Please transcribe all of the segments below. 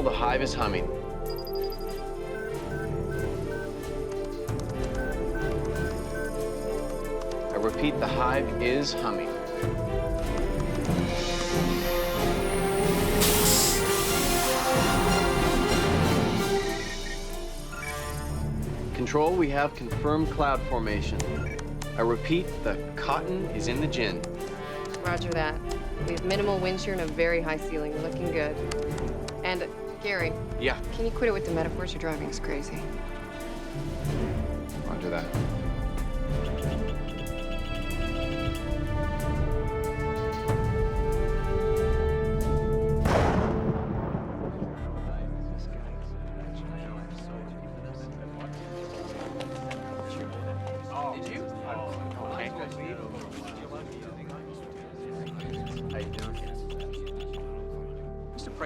the hive is humming. I repeat, the hive is humming. Control, we have confirmed cloud formation. I repeat, the cotton is in the gin. Roger that. We have minimal wind shear and a very high ceiling. We're looking good. And, Gary. Yeah. Can you quit it with the metaphors? You're driving us crazy. Roger that.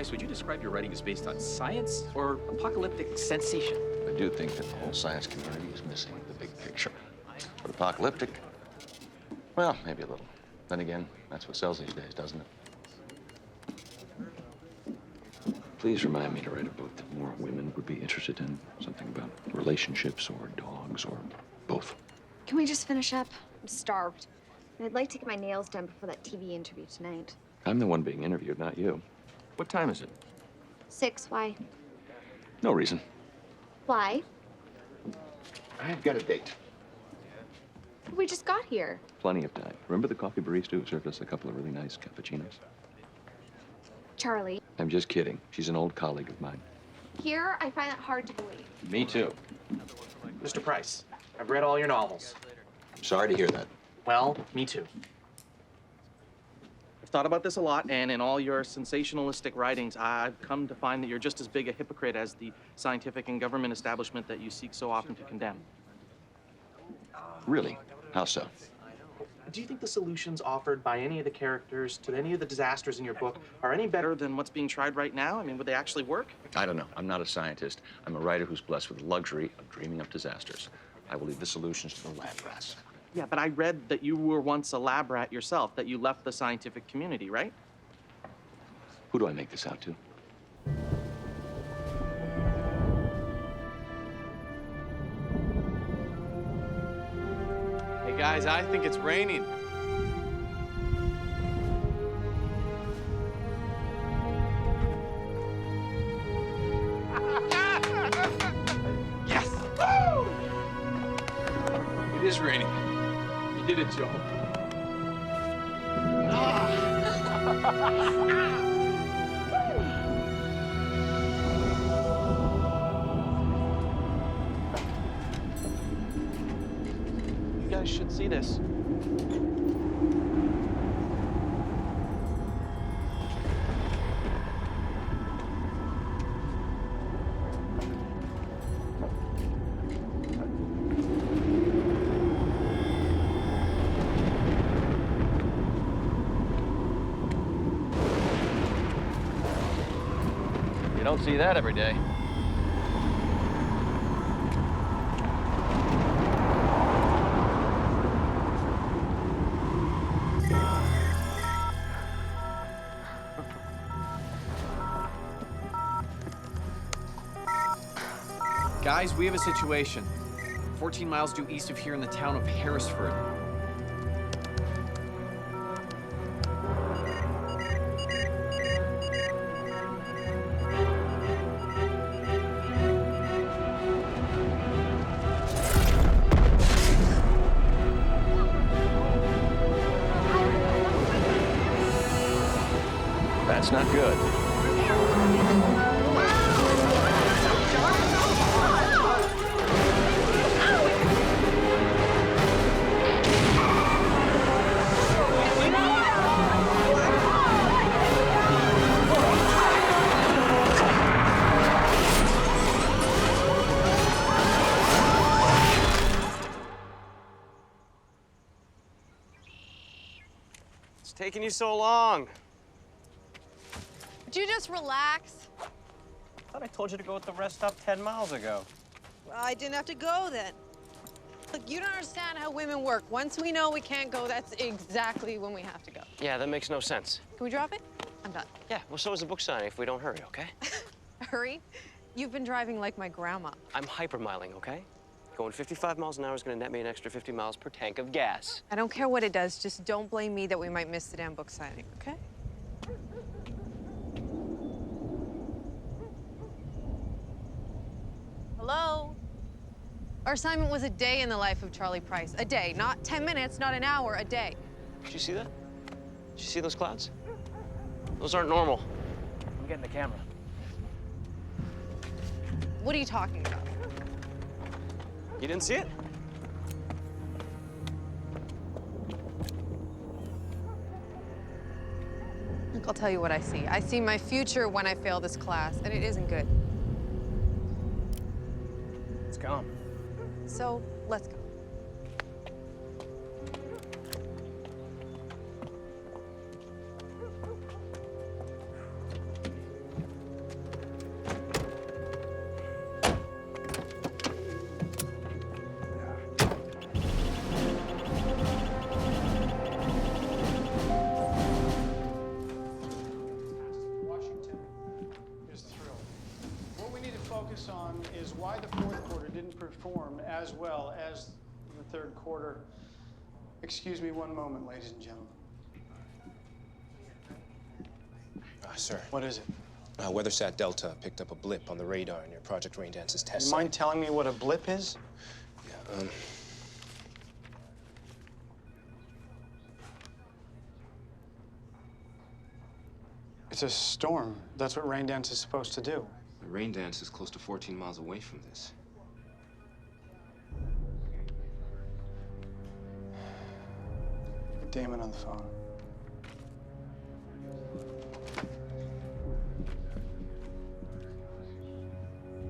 Would you describe your writing as based on science or apocalyptic sensation? I do think that the whole science community is missing the big picture. But apocalyptic, well, maybe a little. Then again, that's what sells these days, doesn't it? Please remind me to write a book that more women would be interested in. Something about relationships or dogs or both. Can we just finish up? I'm starved. And I'd like to get my nails done before that TV interview tonight. I'm the one being interviewed, not you. What time is it? 6, why? No reason. Why? I've got a date. We just got here. Plenty of time. Remember the coffee barista who served us a couple of really nice cappuccinos? Charlie. I'm just kidding. She's an old colleague of mine. Here, I find that hard to believe. Me too. Mr. Price, I've read all your novels. I'm sorry to hear that. Well, me too. I've thought about this a lot, and in all your sensationalistic writings, I've come to find that you're just as big a hypocrite as the scientific and government establishment that you seek so often to condemn. Really? How so? Do you think the solutions offered by any of the characters to any of the disasters in your book are any better than what's being tried right now? I mean, would they actually work? I don't know. I'm not a scientist. I'm a writer who's blessed with the luxury of dreaming up disasters. I will leave the solutions to the lab rats. Yeah, but I read that you were once a lab rat yourself, that you left the scientific community, right? Who do I make this out to? Hey guys, I think it's raining. Yes! Woo! It is raining. You did it, Joe. You guys should see this. You don't see that every day. Guys, we have a situation. 14 miles due east of here in the town of Harrisford. That's not good. What's taking you so long? Would you just relax? I thought I told you to go with the rest stop 10 miles ago. Well, I didn't have to go then. Look, you don't understand how women work. Once we know we can't go, that's exactly when we have to go. Yeah, that makes no sense. Can we drop it? I'm done. Yeah, well, so is the book signing if we don't hurry, okay? Hurry? You've been driving like my grandma. I'm hypermiling, okay? Going 55 miles an hour is gonna net me an extra 50 miles per tank of gas. I don't care what it does, just don't blame me that we might miss the damn book signing, okay? Hello? Our assignment was a day in the life of Charlie Price. A day, not 10 minutes, not an hour, a day. Did you see that? Did you see those clouds? Those aren't normal. I'm getting the camera. What are you talking about? You didn't see it? Look, I'll tell you what I see. I see my future when I fail this class, and it isn't good. It's gone. So, let's go. Washington is thrilled. What we need to focus on is why the fourth quarter didn't perform as well as the third quarter. Excuse me one moment, ladies and gentlemen. Sir. What is it? WeatherSat Delta picked up a blip on the radar in your Project Raindance's test You site. mind telling me what a blip is? Yeah, It's a storm. That's what rain dance is supposed to do. the Raindance is close to 14 miles away from this. Get Damon on the phone.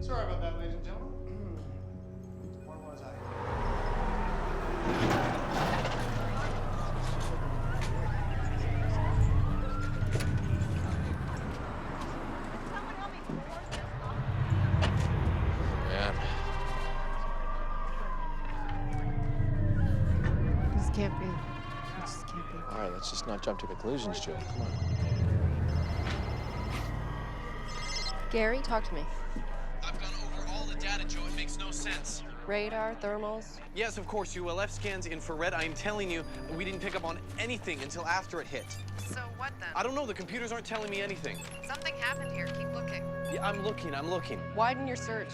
Sorry about that, ladies and gentlemen. Where was I? Man. This can't be. It just can't be. All right, let's just not jump to conclusions, Joe. Come on. Gary, talk to me. I've gone over all the data, Joe. It makes no sense. Radar, thermals. Yes, of course, ULF scans, infrared. I'm telling you, we didn't pick up on anything until after it hit. So what then? I don't know. The computers aren't telling me anything. Something happened here. Keep looking. Yeah, I'm looking. Widen your search.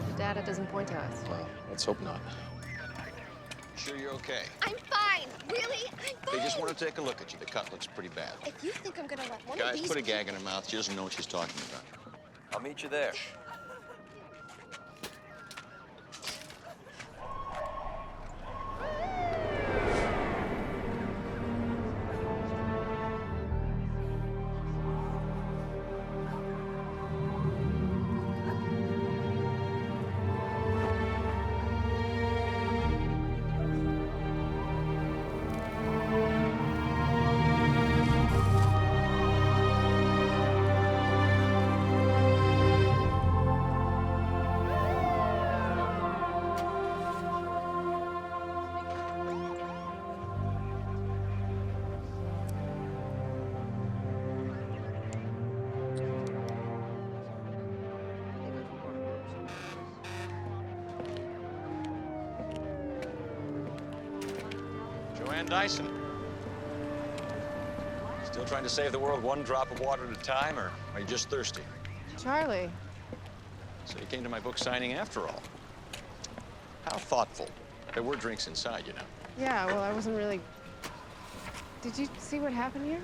The data doesn't point to us. Well, let's hope not. Sure you're okay? I'm fine. Really? I'm fine. They just want to take a look at you. The cut looks pretty bad. If you think I'm gonna let one of Guys, these... put a gag in her mouth. She doesn't know what she's talking about. I'll meet you there. Joanne Dyson. Still trying to save the world one drop of water at a time, or are you just thirsty? Charlie. So you came to my book signing after all. How thoughtful. There were drinks inside, you know. Yeah, well, I wasn't really... Did you see what happened here?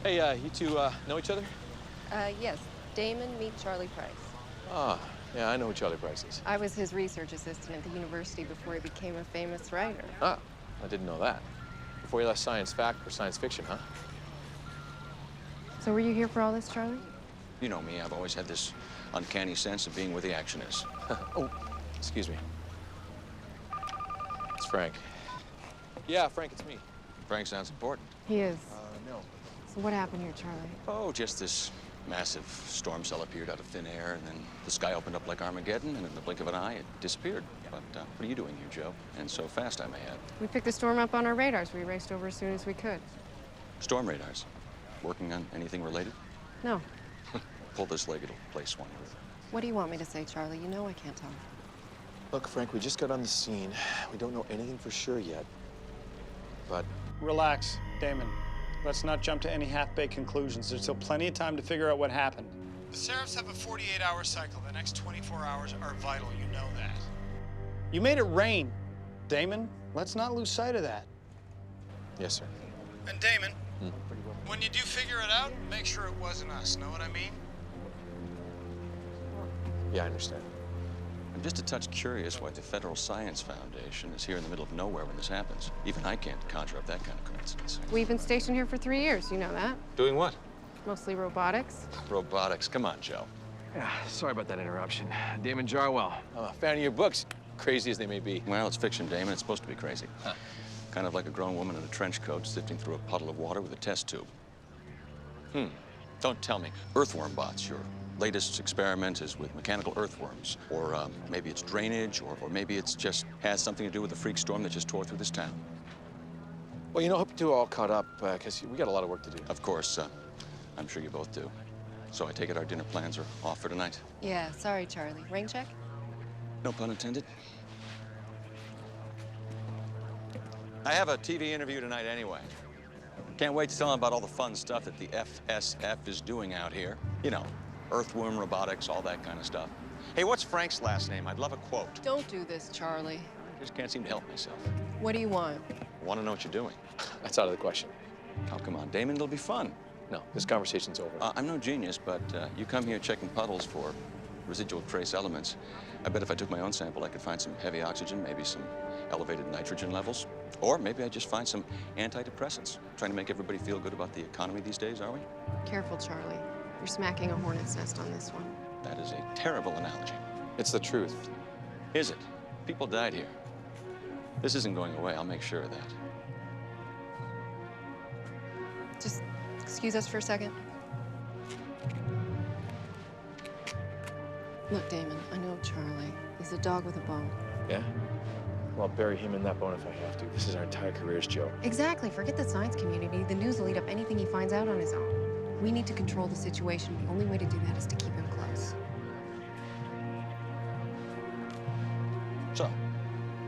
Hey, you two know each other? Yes. Damon, meet Charlie Price. Ah, yeah, I know who Charlie Price is. I was his research assistant at the university before he became a famous writer. Ah, I didn't know that. Before you left science fact for science fiction, huh? So were you here for all this, Charlie? You know me, I've always had this uncanny sense of being where the action is. Oh, excuse me. It's Frank. Yeah, Frank, it's me. Frank sounds important. He is. No. So what happened here, Charlie? Oh, just this massive storm cell appeared out of thin air, and then the sky opened up like Armageddon, and in the blink of an eye, it disappeared. But what are you doing here, Joe? And so fast, I may add. We picked the storm up on our radars. We raced over as soon as we could. Storm radars. Working on anything related? No. Pull this leg, it'll place one with. What do you want me to say, Charlie? You know I can't tell. Look, Frank, we just got on the scene. We don't know anything for sure yet. But Relax, Damon. Let's not jump to any half-baked conclusions. There's still plenty of time to figure out what happened. The Seraphs have a 48-hour cycle. The next 24 hours are vital. You know that. You made it rain, Damon. Let's not lose sight of that. yes, sir. And Damon, when you do figure it out, make sure it wasn't us. Know what I mean? Yeah, I understand. I'm just a touch curious why the Federal Science Foundation is here in the middle of nowhere when this happens. Even I can't conjure up that kind of coincidence. We've been stationed here for 3 years, you know that. Doing what? Mostly robotics. Robotics. Come on, Joe. Yeah, sorry about that interruption. Damon Jarwell. I'm a fan of your books, crazy as they may be. Well, it's fiction, Damon. It's supposed to be crazy. Kind of like a grown woman in a trench coat sifting through a puddle of water with a test tube. Don't tell me. Earthworm bots, your latest experiment is with mechanical earthworms. Or maybe it's drainage, or maybe it's just has something to do with the freak storm that just tore through this town. Well, you know, hope you two are all caught up, because we got a lot of work to do. Of course, I'm sure you both do. So I take it our dinner plans are off for tonight? Yeah, sorry, Charlie. Rain check? No pun intended. I have a TV interview tonight anyway. Can't wait to tell them about all the fun stuff that the FSF is doing out here. You know, earthworm robotics, all that kind of stuff. Hey, what's Frank's last name? I'd love a quote. Don't do this, Charlie. I just can't seem to help myself. What do you want? I want to know what you're doing. That's out of the question. Oh, come on, Damon, it'll be fun. No, this conversation's over. I'm no genius, but you come here checking puddles for residual trace elements. I bet if I took my own sample, I could find some heavy oxygen, maybe some elevated nitrogen levels, or maybe I'd just find some antidepressants. Trying to make everybody feel good about the economy these days, are we? Careful, Charlie. You're smacking a hornet's nest on this one. That is a terrible analogy. It's the truth. Is it? People died here. This isn't going away. I'll make sure of that. Just excuse us for a second. Look, Damon, I know Charlie. He's a dog with a bone. Yeah? Well, I'll bury him in that bone if I have to. This is our entire careers, Joe. Exactly. Forget the science community. The news will eat up anything he finds out on his own. We need to control the situation. The only way to do that is to keep him close. So,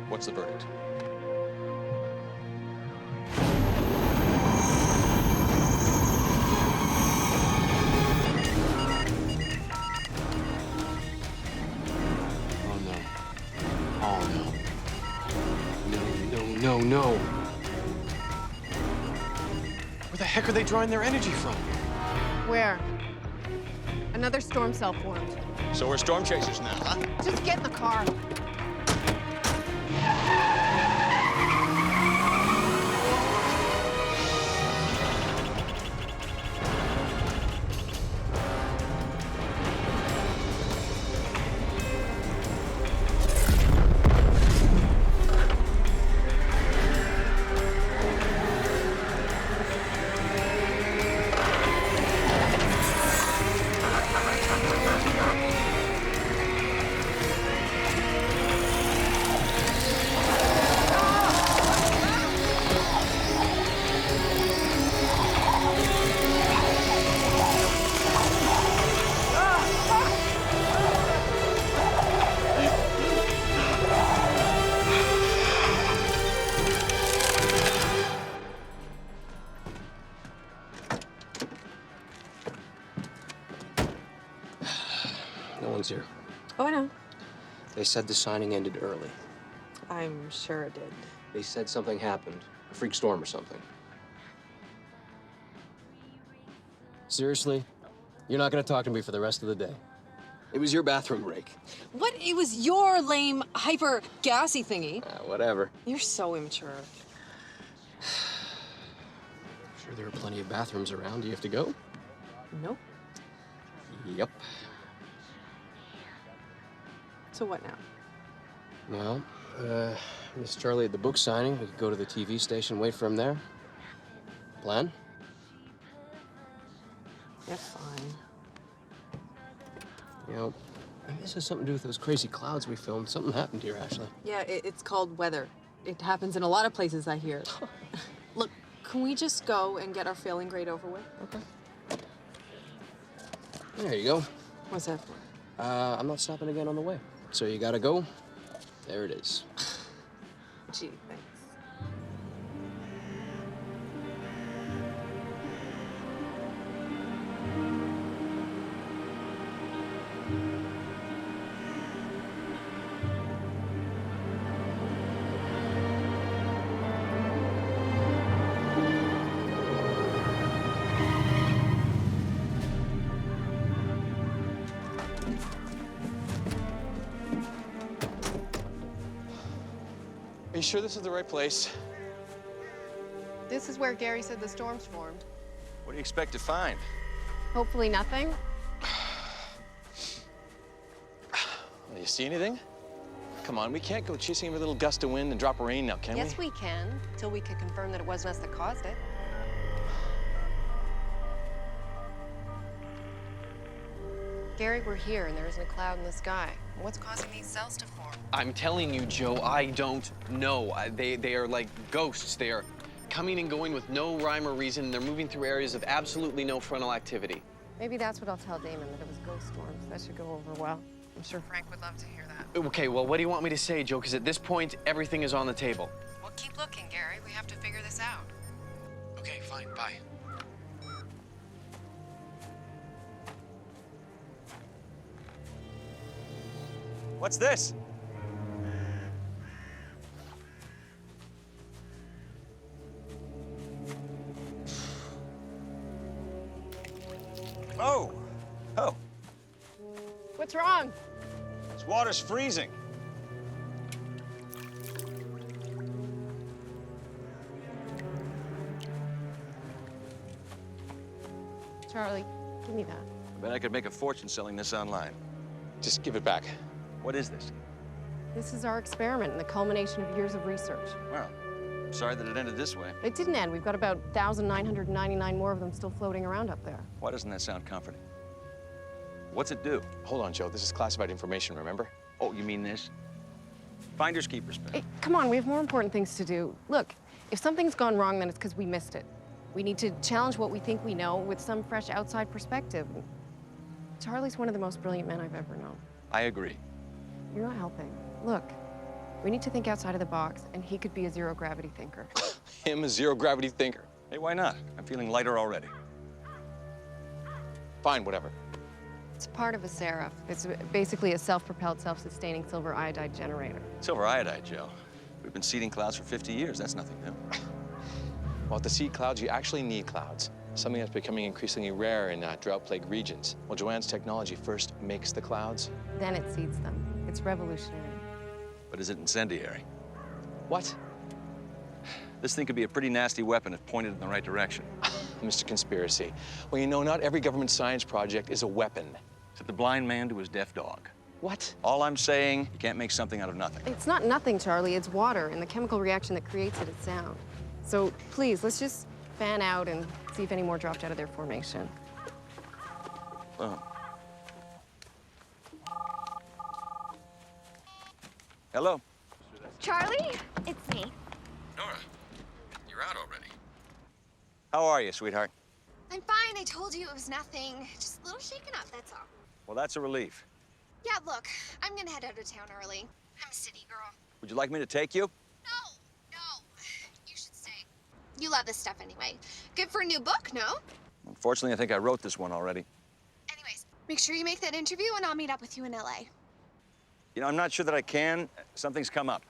what's the verdict? No. Where the heck are they drawing their energy from? Where? Another storm cell formed. So we're storm chasers now, huh? Just get in the car. No one's here. Oh, I know. They said the signing ended early. I'm sure it did. They said something happened. A freak storm or something. Seriously? You're not gonna talk to me for the rest of the day. It was your bathroom break. What? It was your lame, hyper gassy thingy. Whatever. You're so immature. Sure there are plenty of bathrooms around. Do you have to go? Nope. Yep. So what now? Well, Miss Charlie at the book signing. We could go to the TV station, wait for him there. Plan? Yeah, fine. You know, maybe this has something to do with those crazy clouds we filmed. Something happened here, Ashley. Yeah, it's called weather. It happens in a lot of places, I hear. Look, can we just go and get our failing grade over with? Okay. There you go. What's that for? I'm not stopping again on the way. So you gotta go. There it is. Gee, thanks. Are you sure this is the right place? This is where Gary said the storms formed. What do you expect to find? Hopefully nothing. Do you see anything? Come on, we can't go chasing every little gust of wind and drop of rain now, can we? Yes, we can, till we can confirm that it wasn't us that caused it. Gary, we're here, and there isn't a cloud in the sky. What's causing these cells to form? I'm telling you, Joe, I don't know. They are like ghosts. They are coming and going with no rhyme or reason. They're moving through areas of absolutely no frontal activity. Maybe that's what I'll tell Damon, that it was ghost storms. That should go over well. I'm sure Frank would love to hear that. Okay, well, what do you want me to say, Joe? Because at this point, everything is on the table. Well, keep looking, Gary. We have to figure this out. Okay, fine, bye. What's this? Oh. Oh. What's wrong? This water's freezing. Charlie, give me that. I bet I could make a fortune selling this online. Just give it back. What is this? This is our experiment and the culmination of years of research. Well, I'm sorry that it ended this way. It didn't end. We've got about 1,999 more of them still floating around up there. Why doesn't that sound comforting? What's it do? Hold on, Joe. This is classified information, remember? Oh, you mean this? Finders keepers, man. Hey, come on, we have more important things to do. Look, if something's gone wrong, then it's because we missed it. We need to challenge what we think we know with some fresh outside perspective. Charlie's one of the most brilliant men I've ever known. I agree. You're not helping. Look, we need to think outside of the box, and he could be a zero-gravity thinker. Him, a zero-gravity thinker. Hey, why not? I'm feeling lighter already. Fine, whatever. It's part of a seraph. It's basically a self-propelled, self-sustaining silver iodide generator. Silver iodide, Joe. We've been seeding clouds for 50 years. That's nothing new. Well, to seed clouds, you actually need clouds. Something that's becoming increasingly rare in drought-plagued regions. Well, Joanne's technology first makes the clouds. Then it seeds them. It's revolutionary. But is it incendiary? What? This thing could be a pretty nasty weapon if pointed in the right direction. Mr. Conspiracy. Well, you know, not every government science project is a weapon. Said the blind man to his deaf dog. What? All I'm saying, you can't make something out of nothing. It's not nothing, Charlie. It's water, and the chemical reaction that creates it is sound. So please, let's just fan out and see if any more dropped out of their formation. Oh. Hello? Charlie, it's me. Nora, you're out already. How are you, sweetheart? I'm fine. I told you it was nothing. Just a little shaken up, that's all. Well, that's a relief. Yeah, look, I'm gonna head out of town early. I'm a city girl. Would you like me to take you? No. You should stay. You love this stuff anyway. Good for a new book, no? Unfortunately, I think I wrote this one already. Anyways, make sure you make that interview and I'll meet up with you in LA. You know, I'm not sure that I can. Something's come up.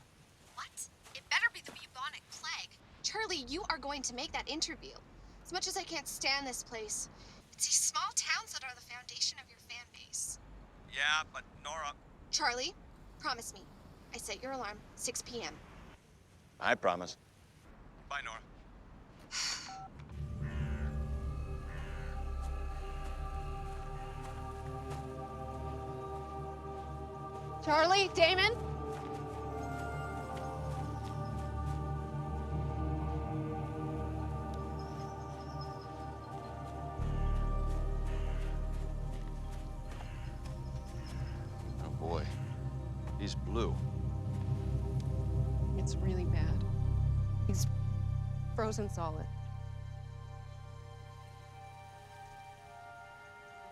What? It better be the bubonic plague. Charlie, you are going to make that interview. As much as I can't stand this place, it's these small towns that are the foundation of your fan base. Yeah, but Nora... Charlie, promise me. I set your alarm, 6 p.m. I promise. Bye, Nora. Charlie, Damon? Oh, boy. He's blue. It's really bad. He's frozen solid.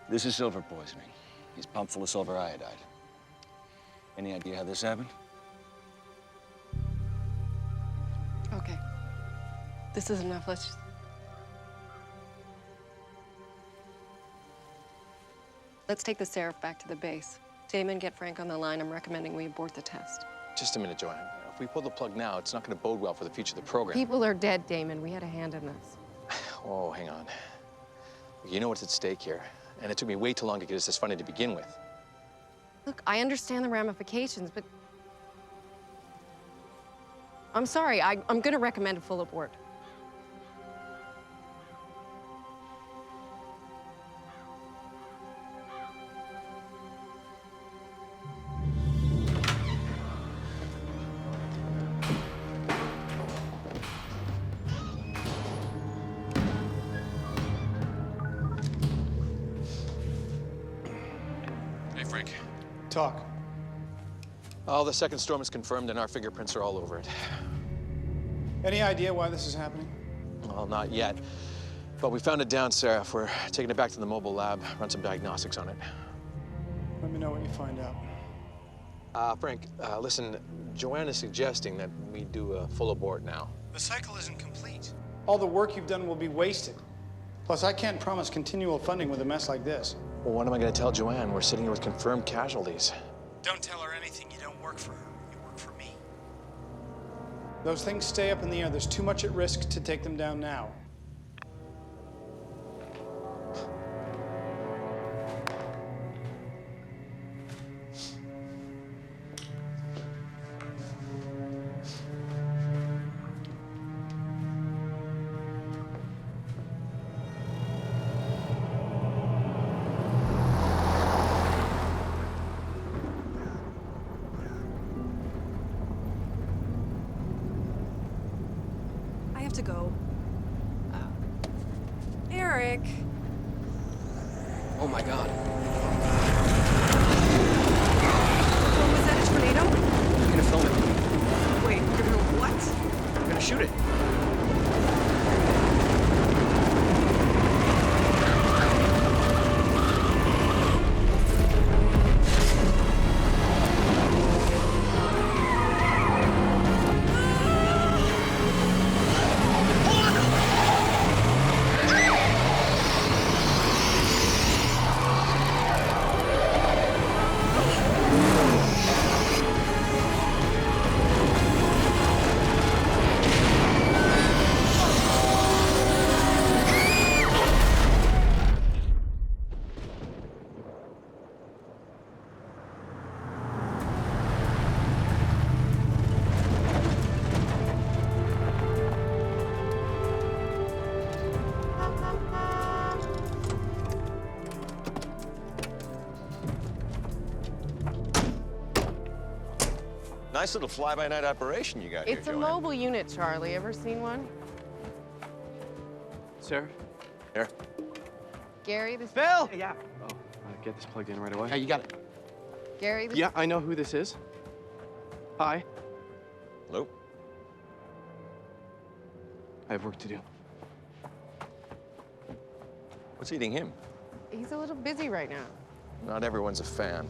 This is silver poisoning. He's pumped full of silver iodide. Any idea how this happened? Okay. This is enough. Let's just... Let's take the Seraph back to the base. Damon, get Frank on the line. I'm recommending we abort the test. Just a minute, Joanne. If we pull the plug now, it's not going to bode well for the future of the program. People are dead, Damon. We had a hand in this. Oh, hang on. You know what's at stake here, and it took me way too long to get us this funding to begin with. Look, I understand the ramifications, but... I'm sorry. I'm going to recommend a full abort. Hey, Frank. Talk. Oh, the second storm is confirmed, and our fingerprints are all over it. Any idea why this is happening? Well, not yet. But we found it down, Sarah. We're taking it back to the mobile lab, run some diagnostics on it. Let me know what you find out. Frank, listen, Joanne is suggesting that we do a full abort now. The cycle isn't complete. All the work you've done will be wasted. Plus, I can't promise continual funding with a mess like this. Well, what am I going to tell Joanne? We're sitting here with confirmed casualties. Don't tell her anything. You don't work for her. You work for me. Those things stay up in the air. There's too much at risk to take them down now. To go. Eric. Oh my God. Was that a tornado? I'm gonna film it. Wait, you're gonna what? I'm gonna shoot it. Nice little fly-by-night operation you got here, It's a Joanne. mobile unit, Charlie. Ever seen one? Sarah? Here. Gary, this... Phil! Yeah. Oh, get this plugged in right away. Yeah, you got it. Gary, this... Yeah, I know who this is. Hi. Hello? I have work to do. What's eating him? He's a little busy right now. Not everyone's a fan.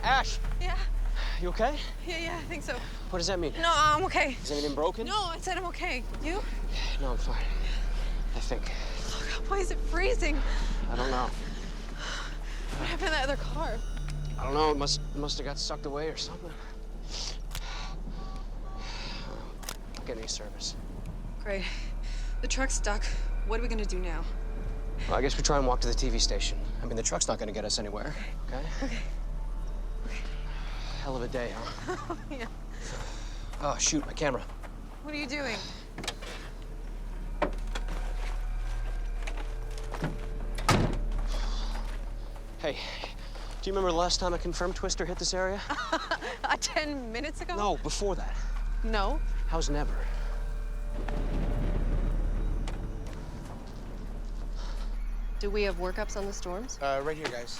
Ash! Yeah. You okay? Yeah, I think so. What does that mean? No, I'm okay. Is anything broken? No, I said I'm okay. You? No, I'm fine. I think. Why is it freezing? I don't know. What happened to that other car? I don't know. It must have got sucked away or something. I'll get any service. Great. The truck's stuck. What are we gonna do now? Well, I guess we try and walk to the TV station. I mean, the truck's not gonna get us anywhere, okay? Okay. Hell of a day, huh? Yeah. Oh, shoot, my camera. What are you doing? Hey, do you remember the last time a confirmed twister hit this area? 10 minutes ago? No, before that. No. How's never? Do we have workups on the storms? Right here, guys.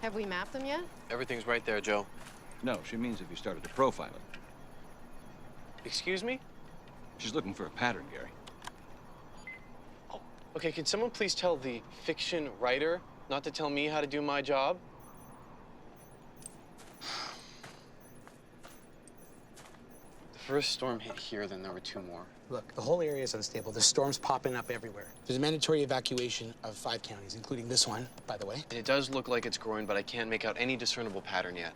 Have we mapped them yet? Everything's right there, Joe. No, she means if you started to profile it. Excuse me? She's looking for a pattern, Gary. Okay, can someone please tell the fiction writer not to tell me how to do my job? The first storm hit here, then there were 2 more. Look, the whole area is unstable. There's storms popping up everywhere. There's a mandatory evacuation of 5 counties, including this one, by the way. And it does look like it's growing, but I can't make out any discernible pattern yet.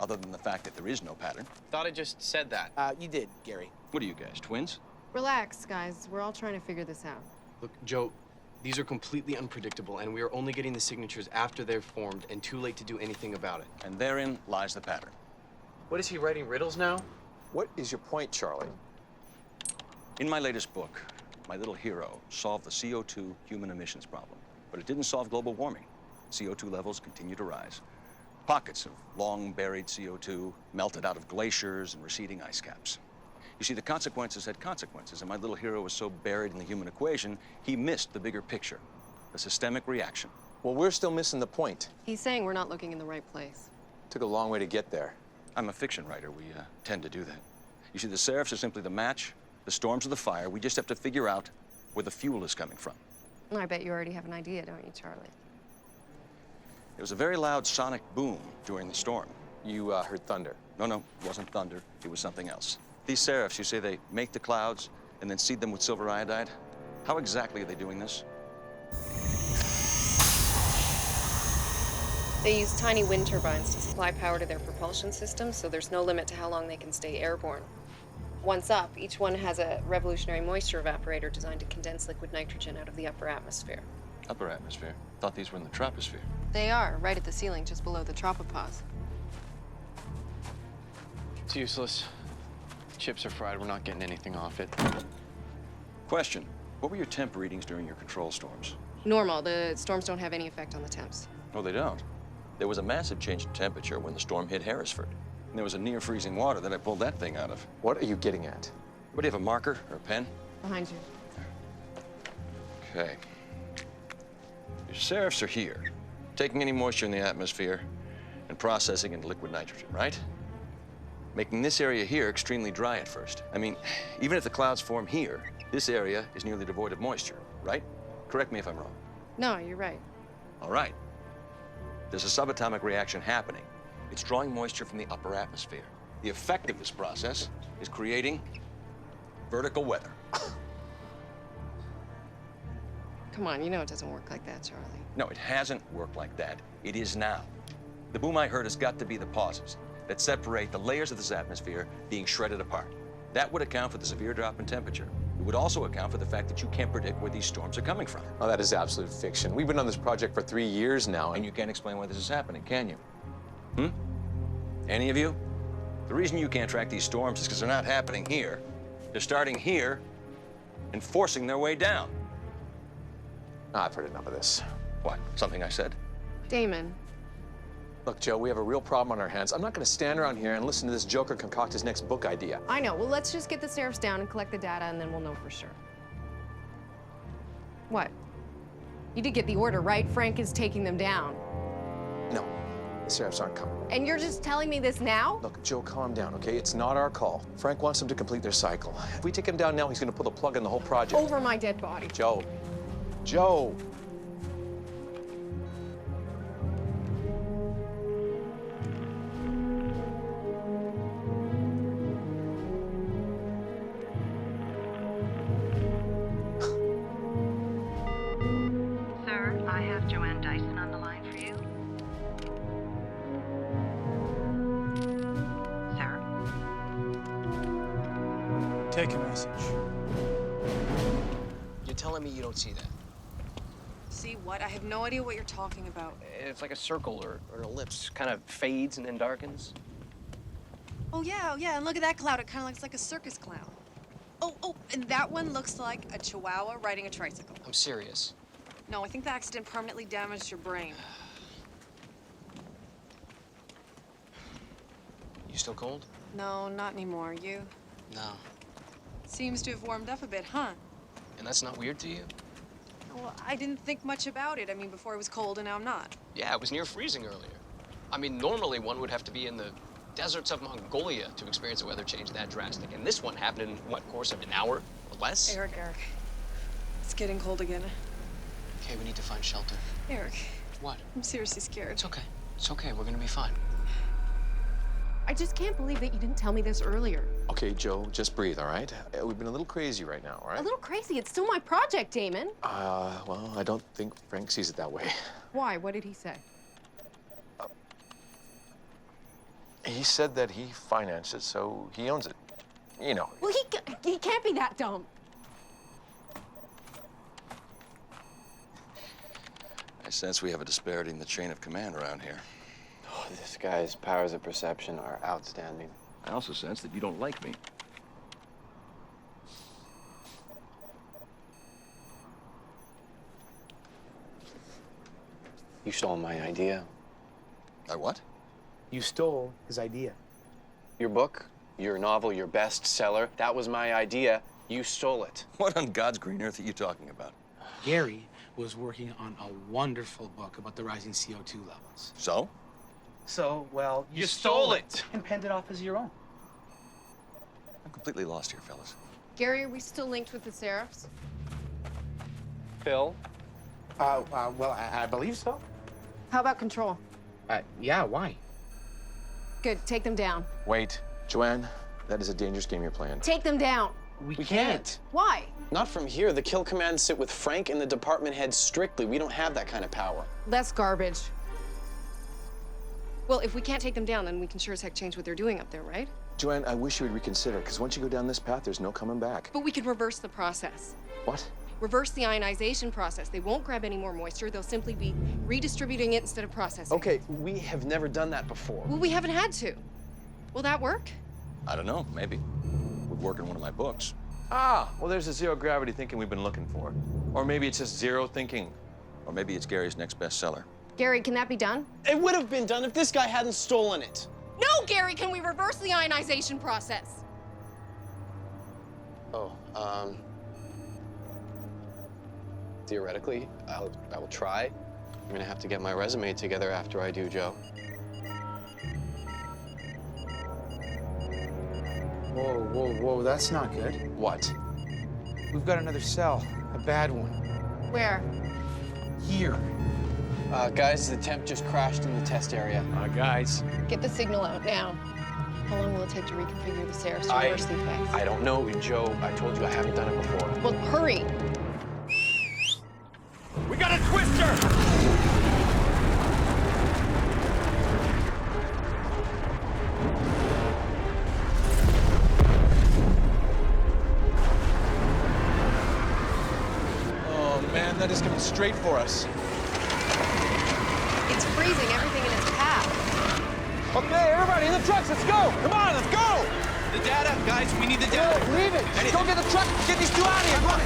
Other than the fact that there is no pattern. Thought I just said that. You did, Gary. What are you guys, twins? Relax, guys. We're all trying to figure this out. Look, Joe, these are completely unpredictable, and we are only getting the signatures after they're formed and too late to do anything about it. And therein lies the pattern. What is he writing riddles now? What is your point, Charlie? In my latest book, my little hero solved the CO2 human emissions problem. But it didn't solve global warming. CO2 levels continue to rise. Pockets of long-buried CO2 melted out of glaciers and receding ice caps. You see, the consequences had consequences, and my little hero was so buried in the human equation, he missed the bigger picture, the systemic reaction. Well, we're still missing the point. He's saying we're not looking in the right place. Took a long way to get there. I'm a fiction writer. We tend to do that. You see, the seraphs are simply the match, the storms are the fire. We just have to figure out where the fuel is coming from. I bet you already have an idea, don't you, Charlie? There was a very loud sonic boom during the storm. You heard thunder? No, it wasn't thunder. It was something else. These seraphs, you say they make the clouds and then seed them with silver iodide? How exactly are they doing this? They use tiny wind turbines to supply power to their propulsion systems, so there's no limit to how long they can stay airborne. Once up, each one has a revolutionary moisture evaporator designed to condense liquid nitrogen out of the upper atmosphere. Upper atmosphere? Thought these were in the troposphere. They are, right at the ceiling, just below the tropopause. It's useless. Chips are fried. We're not getting anything off it. Question. What were your temp readings during your control storms? Normal. The storms don't have any effect on the temps. No, they don't. There was a massive change in temperature when the storm hit Harrisford. And there was a near-freezing water that I pulled that thing out of. What are you getting at? What, do you have a marker or a pen? Behind you. Okay. Your seraphs are here, taking any moisture in the atmosphere and processing into liquid nitrogen, right? Making this area here extremely dry at first. I mean, even if the clouds form here, this area is nearly devoid of moisture, right? Correct me if I'm wrong. No, you're right. All right. There's a subatomic reaction happening. It's drawing moisture from the upper atmosphere. The effect of this process is creating vertical weather. Come on, you know it doesn't work like that, Charlie. No, it hasn't worked like that. It is now. The boom I heard has got to be the pauses that separate the layers of this atmosphere being shredded apart. That would account for the severe drop in temperature. It would also account for the fact that you can't predict where these storms are coming from. Oh, that is absolute fiction. We've been on this project for 3 years now. And you can't explain why this is happening, can you? Any of you? The reason you can't track these storms is because they're not happening here. They're starting here and forcing their way down. I've heard enough of this. What? Something I said? Damon. Look, Joe, we have a real problem on our hands. I'm not going to stand around here and listen to this joker concoct his next book idea. I know. Well, let's just get the seraphs down and collect the data, and then we'll know for sure. What? You did get the order, right? Frank is taking them down. No, the seraphs aren't coming. And you're just telling me this now? Look, Joe, calm down, okay? It's not our call. Frank wants them to complete their cycle. If we take him down now, he's going to pull the plug on the whole project. Over my dead body. Joe. Joe. Take a message. You're telling me you don't see that? See what? I have no idea what you're talking about. It's like a circle or an ellipse, kind of fades and then darkens. Oh, yeah, and look at that cloud. It kind of looks like a circus clown. Oh, and that one looks like a chihuahua riding a tricycle. I'm serious. No, I think the accident permanently damaged your brain. You still cold? No, not anymore. You? No. Seems to have warmed up a bit, huh? And that's not weird to you? Well, I didn't think much about it. I mean, before it was cold, and now I'm not. Yeah, it was near freezing earlier. I mean, normally one would have to be in the deserts of Mongolia to experience a weather change that drastic. And this one happened in, what, course of an hour or less? Eric. It's getting cold again. Okay, we need to find shelter. Eric. What? I'm seriously scared. It's okay. It's okay. We're gonna be fine. I just can't believe that you didn't tell me this earlier. Okay, Joe, just breathe, all right? We've been a little crazy right now, all right? A little crazy. It's still my project, Damon. Well, I don't think Frank sees it that way. Why? What did he say? He said that he financed it, so he owns it. You know. Well, he can't be that dumb. I sense we have a disparity in the chain of command around here. Oh, this guy's powers of perception are outstanding. I also sense that you don't like me. You stole my idea. I what? You stole his idea. Your book, your novel, your bestseller, that was my idea. You stole it. What on God's green earth are you talking about? Gary was working on a wonderful book about the rising CO2 levels. So? So, well, You stole it. and penned it off as your own. I'm completely lost here, fellas. Gary, are we still linked with the Seraphs? Phil? Well, I believe so. How about Control? Yeah, why? Good. Take them down. Wait, Joanne, that is a dangerous game you're playing. Take them down. We can't. Why? Not from here. The kill commands sit with Frank and the department head strictly. We don't have that kind of power. That's garbage. Well, if we can't take them down, then we can sure as heck change what they're doing up there, right? Joanne, I wish you would reconsider, because once you go down this path, there's no coming back. But we could reverse the process. What? Reverse the ionization process. They won't grab any more moisture. They'll simply be redistributing it instead of processing. Okay, we have never done that before. Well, we haven't had to. Will that work? I don't know, maybe. Would work in one of my books. Ah, well, there's the zero gravity thinking we've been looking for. Or maybe it's just zero thinking. Or maybe it's Gary's next bestseller. Gary, can that be done? It would have been done if this guy hadn't stolen it. No, Gary, can we reverse the ionization process? Oh, theoretically, I will try. I'm gonna have to get my resume together after I do, Joe. Whoa, that's not good. What? We've got another cell, a bad one. Where? Here. Guys, the temp just crashed in the test area. Guys. Get the signal out now. How long will it take to reconfigure the Seraphs to reverse the effects? I don't know, Joe. I told you I haven't done it before. Well, hurry. We got a twister! Oh, man, that is coming straight for us. It's freezing everything in its path. Okay, everybody in the trucks, let's go! Come on, let's go! The data, guys, we need the data. Leave it! Just go get the truck, get these two out of here, come on!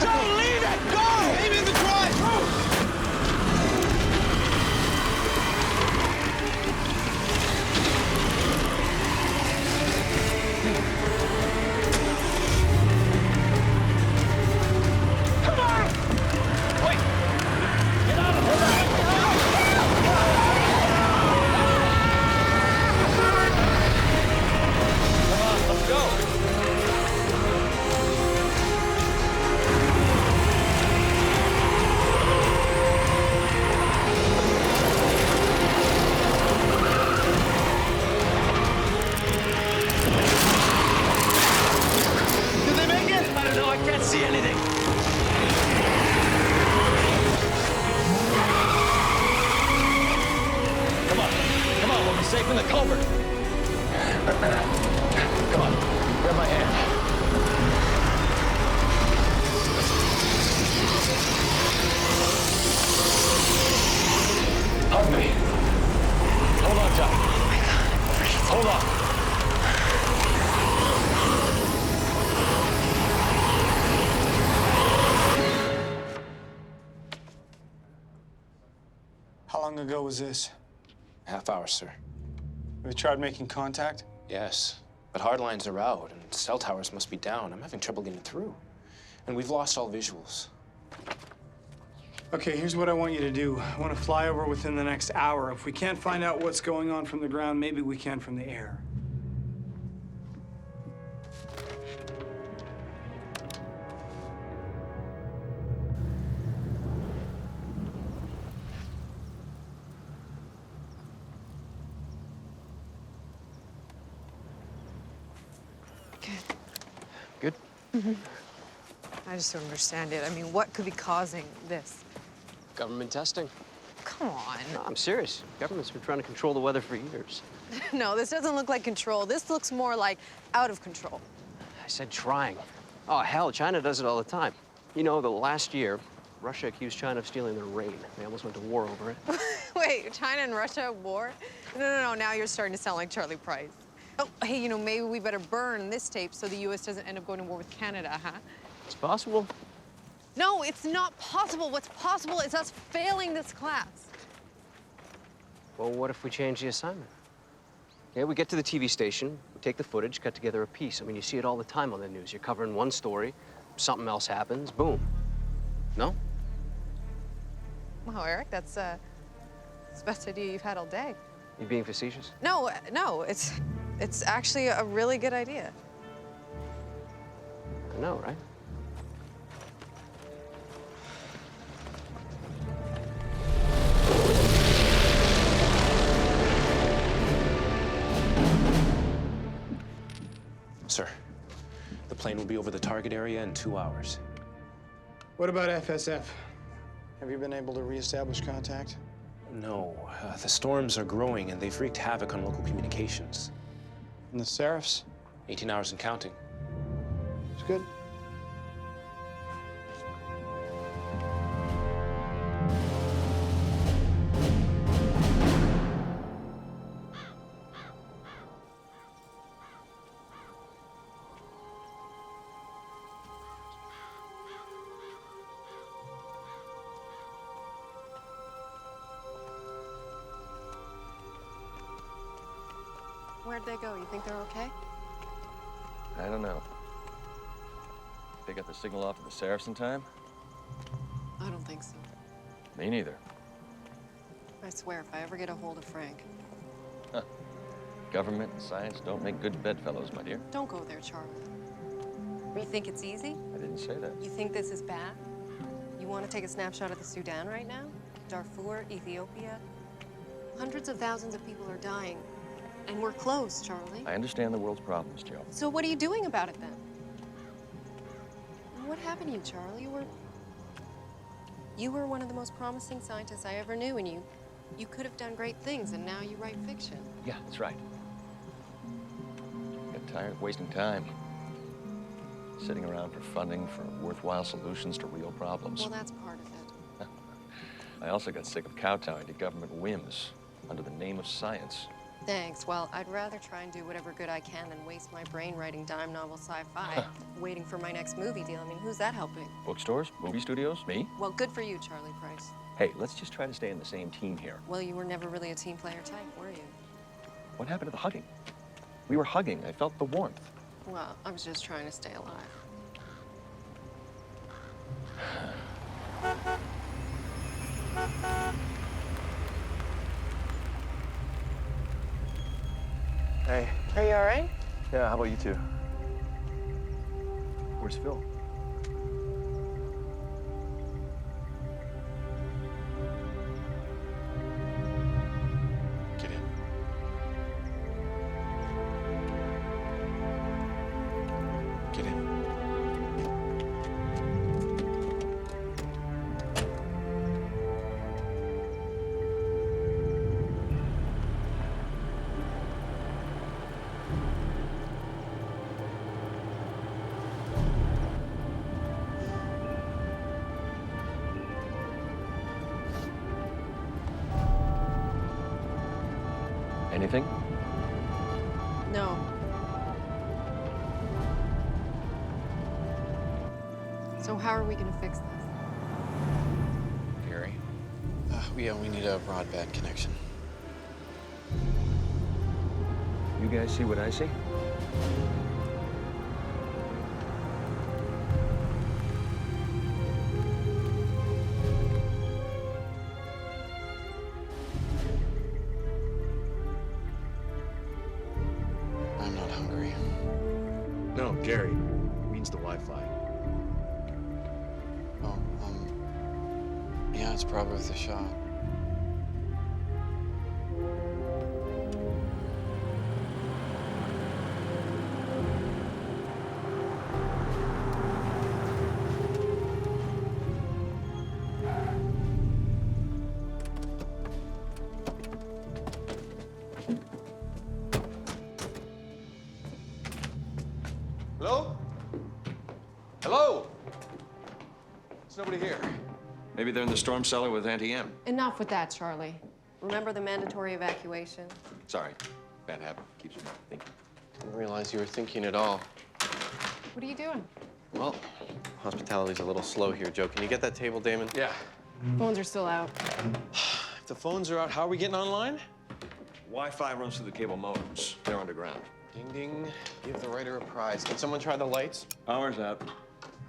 Joe, leave it! Go! Aim in the drive! Come on! Wait! Get out of here! Come on, let's go! Did they make it? I don't know, I can't see anything. Come on, we'll be safe in the culvert. Come on, grab my hand. Hug me. Hold on tight. Oh my God. Hold on. How long ago was this? Half hour, sir. We tried making contact? Yes. But hard lines are out, and cell towers must be down. I'm having trouble getting through. And we've lost all visuals. Okay, here's what I want you to do. I want to fly over within the next hour. If we can't find out what's going on from the ground, maybe we can from the air. Good? I just don't understand it. I mean, what could be causing this? Government testing. Come on. No, I'm serious. Government's been trying to control the weather for years. No, this doesn't look like control. This looks more like out of control. I said trying. Oh, hell, China does it all the time. You know, the last year, Russia accused China of stealing their rain. They almost went to war over it. Wait, China and Russia at war? No, now you're starting to sound like Charlie Price. Oh, hey, maybe we better burn this tape so the U.S. doesn't end up going to war with Canada, huh? It's possible. No, it's not possible. What's possible is us failing this class. Well, what if we change the assignment? Okay, we get to the TV station, we take the footage, cut together a piece. I mean, you see it all the time on the news. You're covering one story, something else happens, boom. No? Wow, Eric, that's the best idea you've had all day. You being facetious? No, it's actually a really good idea. I know, right? Sir, the plane will be over the target area in 2 hours. What about FSF? Have you been able to reestablish contact? No, the storms are growing and they've wreaked havoc on local communications. And the Seraphs? 18 hours and counting. It's good. Where'd they go? You think they're okay? I don't know. They got the signal off of the Seraphs in time? I don't think so. Me neither. I swear, if I ever get a hold of Frank. Huh. Government and science don't make good bedfellows, my dear. Don't go there, Charlie. You think it's easy? I didn't say that. You think this is bad? You want to take a snapshot of the Sudan right now? Darfur, Ethiopia? Hundreds of thousands of people are dying. And we're close, Charlie. I understand the world's problems, Joe. So what are you doing about it then? What happened to you, Charlie? You were one of the most promising scientists I ever knew, and you could have done great things, and now you write fiction. Yeah, that's right. Get tired of wasting time. Sitting around for funding for worthwhile solutions to real problems. Well, that's part of it. I also got sick of kowtowing to government whims under the name of science. Thanks. Well, I'd rather try and do whatever good I can than waste my brain writing dime novel sci-fi, waiting for my next movie deal. I mean, who's that helping? Bookstores? Movie studios? Me? Well, good for you, Charlie Price. Hey, let's just try to stay in the same team here. Well, you were never really a team player type, were you? What happened to the hugging? We were hugging. I felt the warmth. Well, I was just trying to stay alive. Hey. Are you all right? Yeah, how about you two? Where's Phil? Get in. Get in. Anything? No. So how are we gonna fix this? Gary? We need a broadband connection. You guys see what I see? I'm not hungry. No, Gary. It means the Wi-Fi. Oh, yeah, it's probably worth a shot. Hello? Hello? There's nobody here. Maybe they're in the storm cellar with Auntie M. Enough with that, Charlie. Remember the mandatory evacuation? Sorry. Bad habit. Keeps me thinking. Didn't realize you were thinking at all. What are you doing? Well, hospitality's a little slow here, Joe. Can you get that table, Damon? Yeah. Phones are still out. If the phones are out, how are we getting online? Wi-Fi runs through the cable modems. They're underground. Ding, ding. Give the writer a prize. Can someone try the lights? Power's out.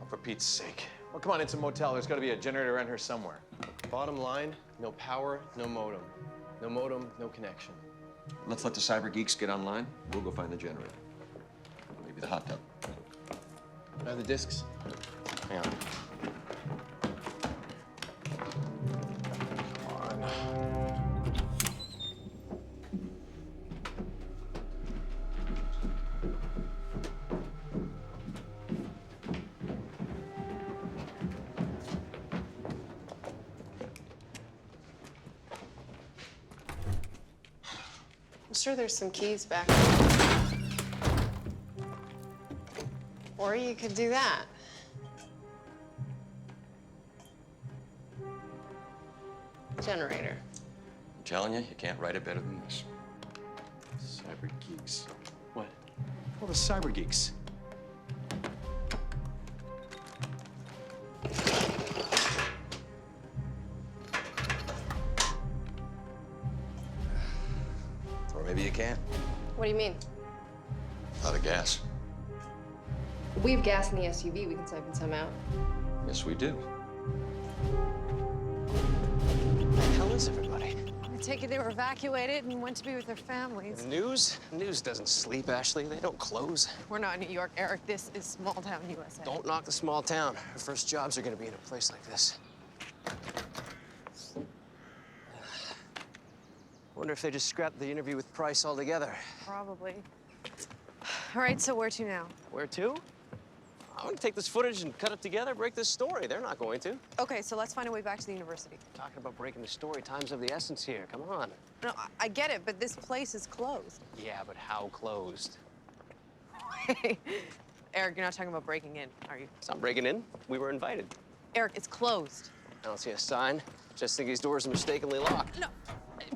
Oh, for Pete's sake. Well, come on, it's a motel. There's got to be a generator around here somewhere. Bottom line, no power, no modem. No modem, no connection. Let's let the cyber geeks get online. We'll go find the generator. Maybe the hot tub. The discs? Hang on. Come on. I'm sure there's some keys back. Or you could do that. Generator. I'm telling you, you can't write it better than this. Cyber geeks. What? Well, the cyber geeks. Or maybe you can't. What do you mean? Out of gas. We have gas in the SUV. We can siphon some out. Yes, we do. Where the hell is everybody? I take it they were evacuated and went to be with their families. News? News doesn't sleep, Ashley. They don't close. We're not in New York, Eric. This is small town USA. Don't knock the small town. Our first jobs are gonna be in a place like this. Wonder if they just scrapped the interview with Price altogether. Probably. All right, so where to now? Where to? I'm gonna take this footage and cut it together, break this story. They're not going to. Okay, so let's find a way back to the university. Talking about breaking the story, time's of the essence here. Come on. No, I get it, but this place is closed. Yeah, but how closed? Eric, you're not talking about breaking in, are you? It's not breaking in. We were invited. Eric, it's closed. I don't see a sign. Just think these doors are mistakenly locked. No,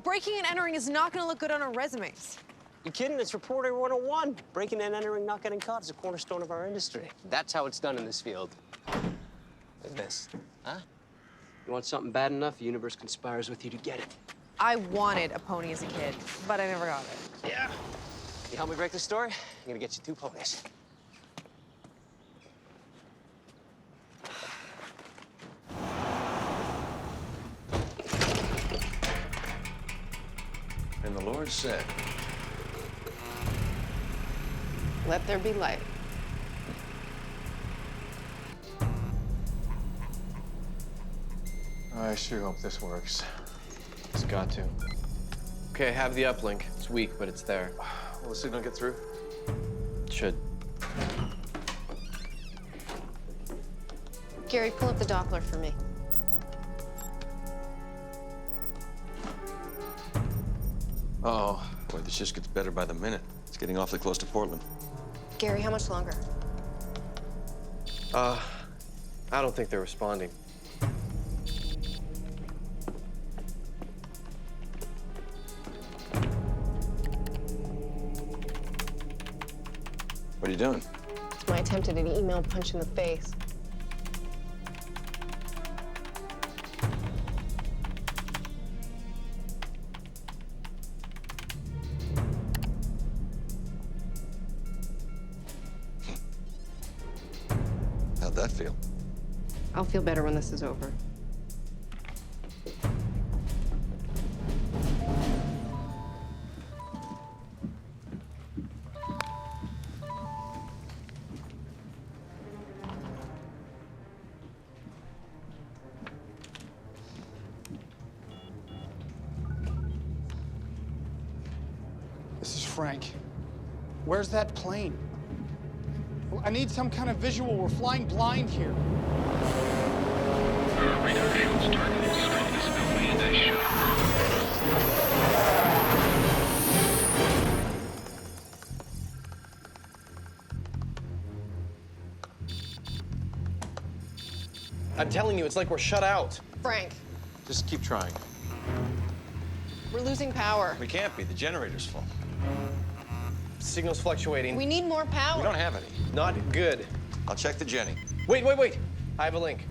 breaking and entering is not gonna look good on our resumes. You kidding? It's Reporter 101. Breaking and entering, not getting caught is a cornerstone of our industry. That's how it's done in this field. Look at this. Huh? You want something bad enough, the universe conspires with you to get it. I wanted a pony as a kid, but I never got it. Yeah. You help me break the story? I'm gonna get you 2 ponies. And the Lord said, Let there be light. I sure hope this works. It's got to. Okay, I have the uplink. It's weak, but it's there. Will the signal get through? It should. Gary, pull up the Doppler for me. Uh-oh. boy, this just gets better by the minute. It's getting awfully close to Portland. Gary, how much longer? I don't think they're responding. What are you doing? It's my attempt at an email punch in the face. I'll feel better when this is over. This is Frank. Where's that plane? I need some kind of visual. We're flying blind here. Radar shields targeting strongest building in this ship. I'm telling you, it's like we're shut out. Frank, Just keep trying. we're losing power. We can't be. The generator's full. Signal's fluctuating. We need more power. We don't have any. Not good. I'll check the Jenny. Wait. I have a link.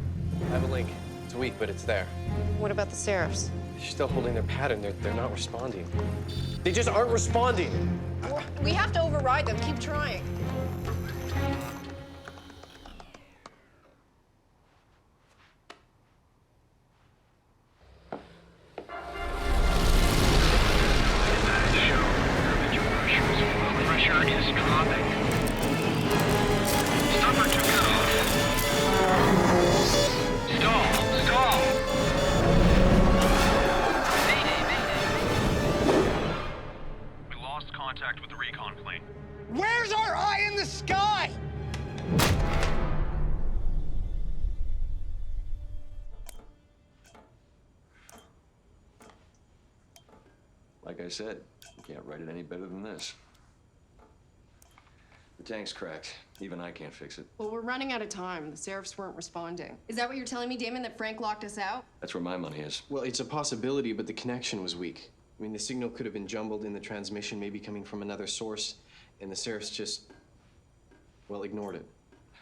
It's weak, but it's there. What about the Seraphs? They're still holding their pattern. They're not responding. They just aren't responding. We have to override them. Keep trying. Pressure is dropping. Stopper to cutoff. Stall. We lost contact with the recon plane. Where's our eye in the sky? Like I said, you can't write it any better than this. The tank's cracked. Even I can't fix it. Well, we're running out of time. The Seraphs weren't responding. Is that what you're telling me, Damon, that Frank locked us out? That's where my money is. Well, it's a possibility, but the connection was weak. I mean, the signal could have been jumbled in the transmission, maybe coming from another source, and the Seraphs just, well, ignored it.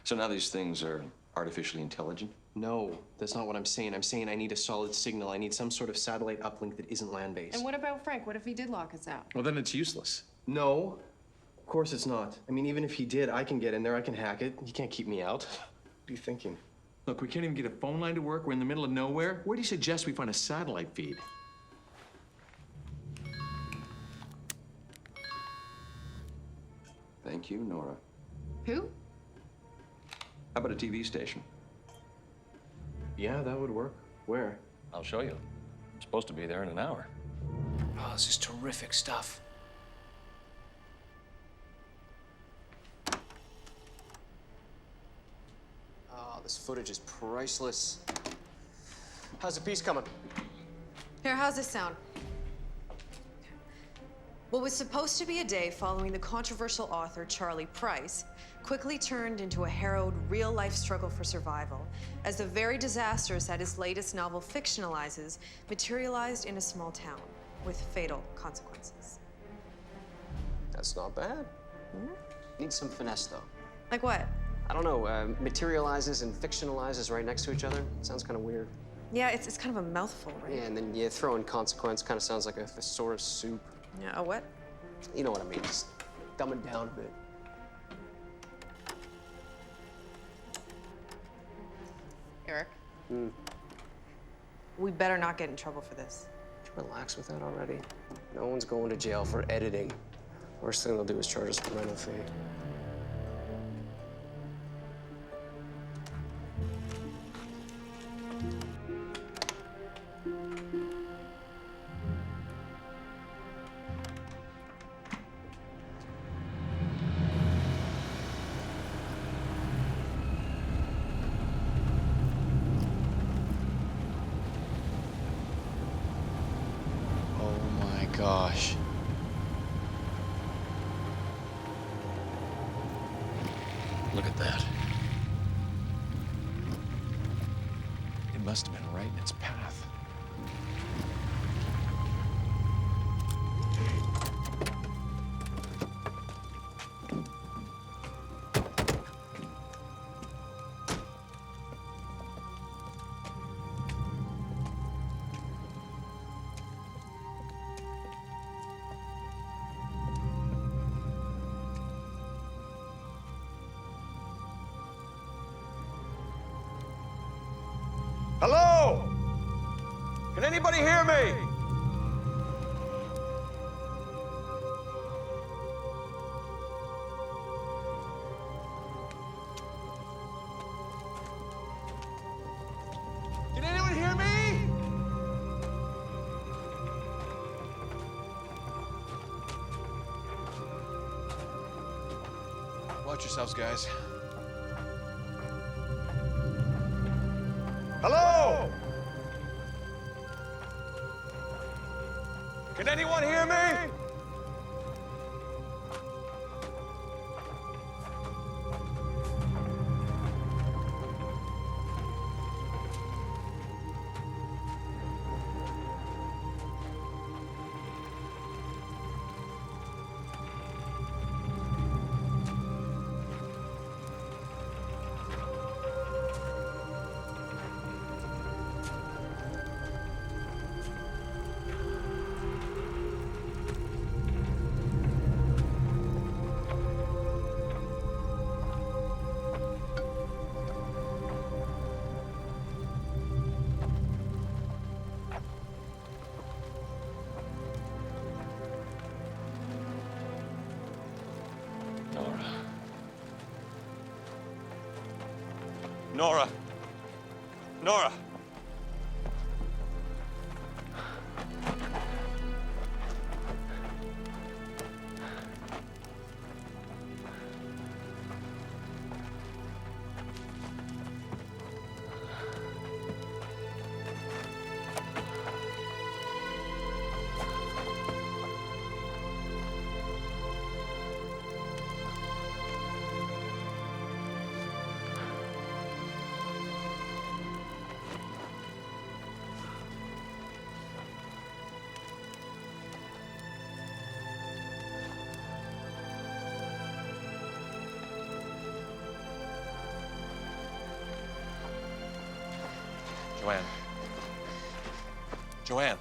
So now these things are artificially intelligent? No, that's not what I'm saying. I'm saying I need a solid signal. I need some sort of satellite uplink that isn't land-based. And what about Frank? What if he did lock us out? Well, then it's useless. No, of course it's not. I mean, even if he did, I can get in there, I can hack it. He can't keep me out. What are you thinking? Look, we can't even get a phone line to work. We're in the middle of nowhere. Where do you suggest we find a satellite feed? Thank you, Nora. Who? How about a TV station? Yeah, that would work. Where? I'll show you. I'm supposed to be there in an hour. Oh, this is terrific stuff. Oh, this footage is priceless. How's the piece coming? Here, how's this sound? What was supposed to be a day following the controversial author Charlie Price quickly turned into a harrowed, real-life struggle for survival as the very disasters that his latest novel fictionalizes materialized in a small town with fatal consequences. That's not bad. Needs some finesse, though. Like what? I don't know, materializes and fictionalizes right next to each other. Sounds kind of weird. Yeah, it's kind of a mouthful, right? Yeah, and then you throw in consequence, kind of sounds like a thesaurus soup. Yeah, a what? You know what I mean, just dumb it down a bit. Eric? We better not get in trouble for this. Relax with that already. No one's going to jail for editing. Worst thing they'll do is charge us a rental fee. Gosh. Look at that. It must have been right in its path. Hello? Can anybody hear me? Can anyone hear me? Watch yourselves, guys. Hello? Can anyone hear me? Nora. Nora. Joanne. Joanne.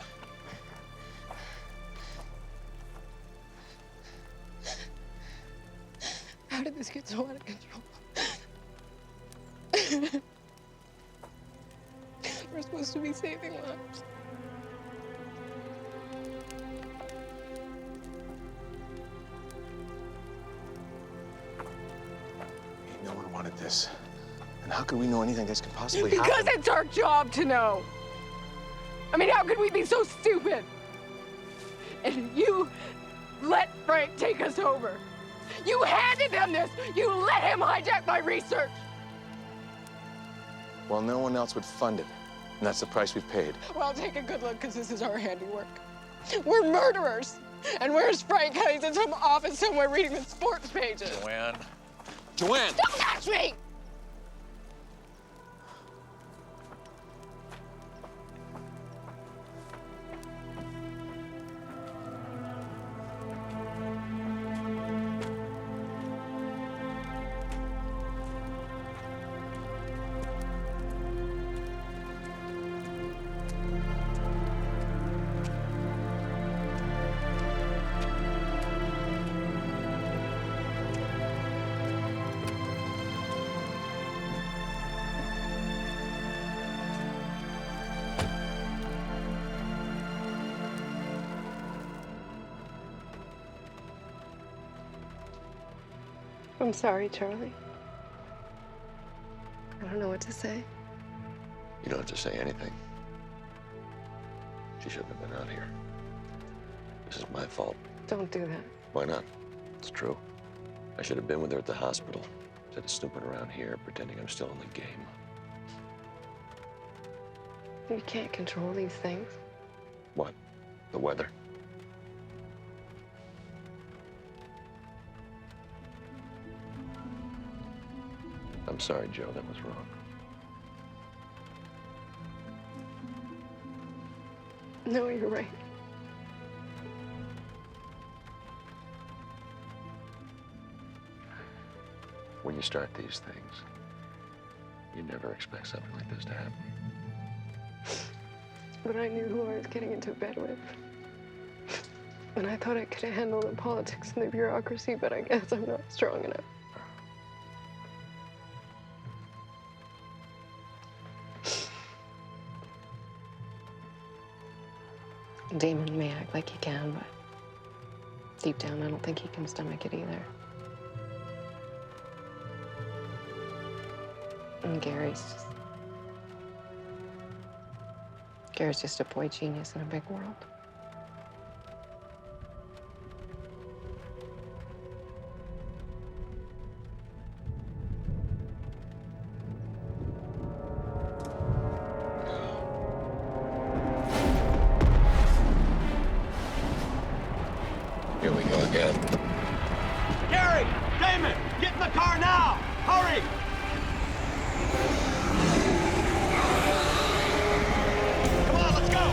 How did this get so out of control? We're supposed to be saving lives. No one wanted this. And how could we know anything this could possibly happen? Because it's our job to know. I mean, how could we be so stupid? And you let Frank take us over. You handed him this. You let him hijack my research. Well, no one else would fund it. And that's the price we've paid. Well, take a good look, because this is our handiwork. We're murderers. And where's Frank? He's in some office somewhere reading the sports pages. Joanne. Joanne! Don't touch me! I'm sorry, Charlie. I don't know what to say. You don't have to say anything. She shouldn't have been out here. This is my fault. Don't do that. Why not? It's true. I should have been with her at the hospital instead of snooping around here, pretending I'm still in the game. You can't control these things. What? The weather? I'm sorry, Joe, that was wrong. No, you're right. When you start these things, you never expect something like this to happen. But I knew who I was getting into bed with. And I thought I could handle the politics and the bureaucracy, but I guess I'm not strong enough. Damon may act like he can, but deep down, I don't think he can stomach it either. And Gary's just a boy genius in a big world. Here we go again. Gary! Damon! Get in the car now! Hurry! Come on, let's go!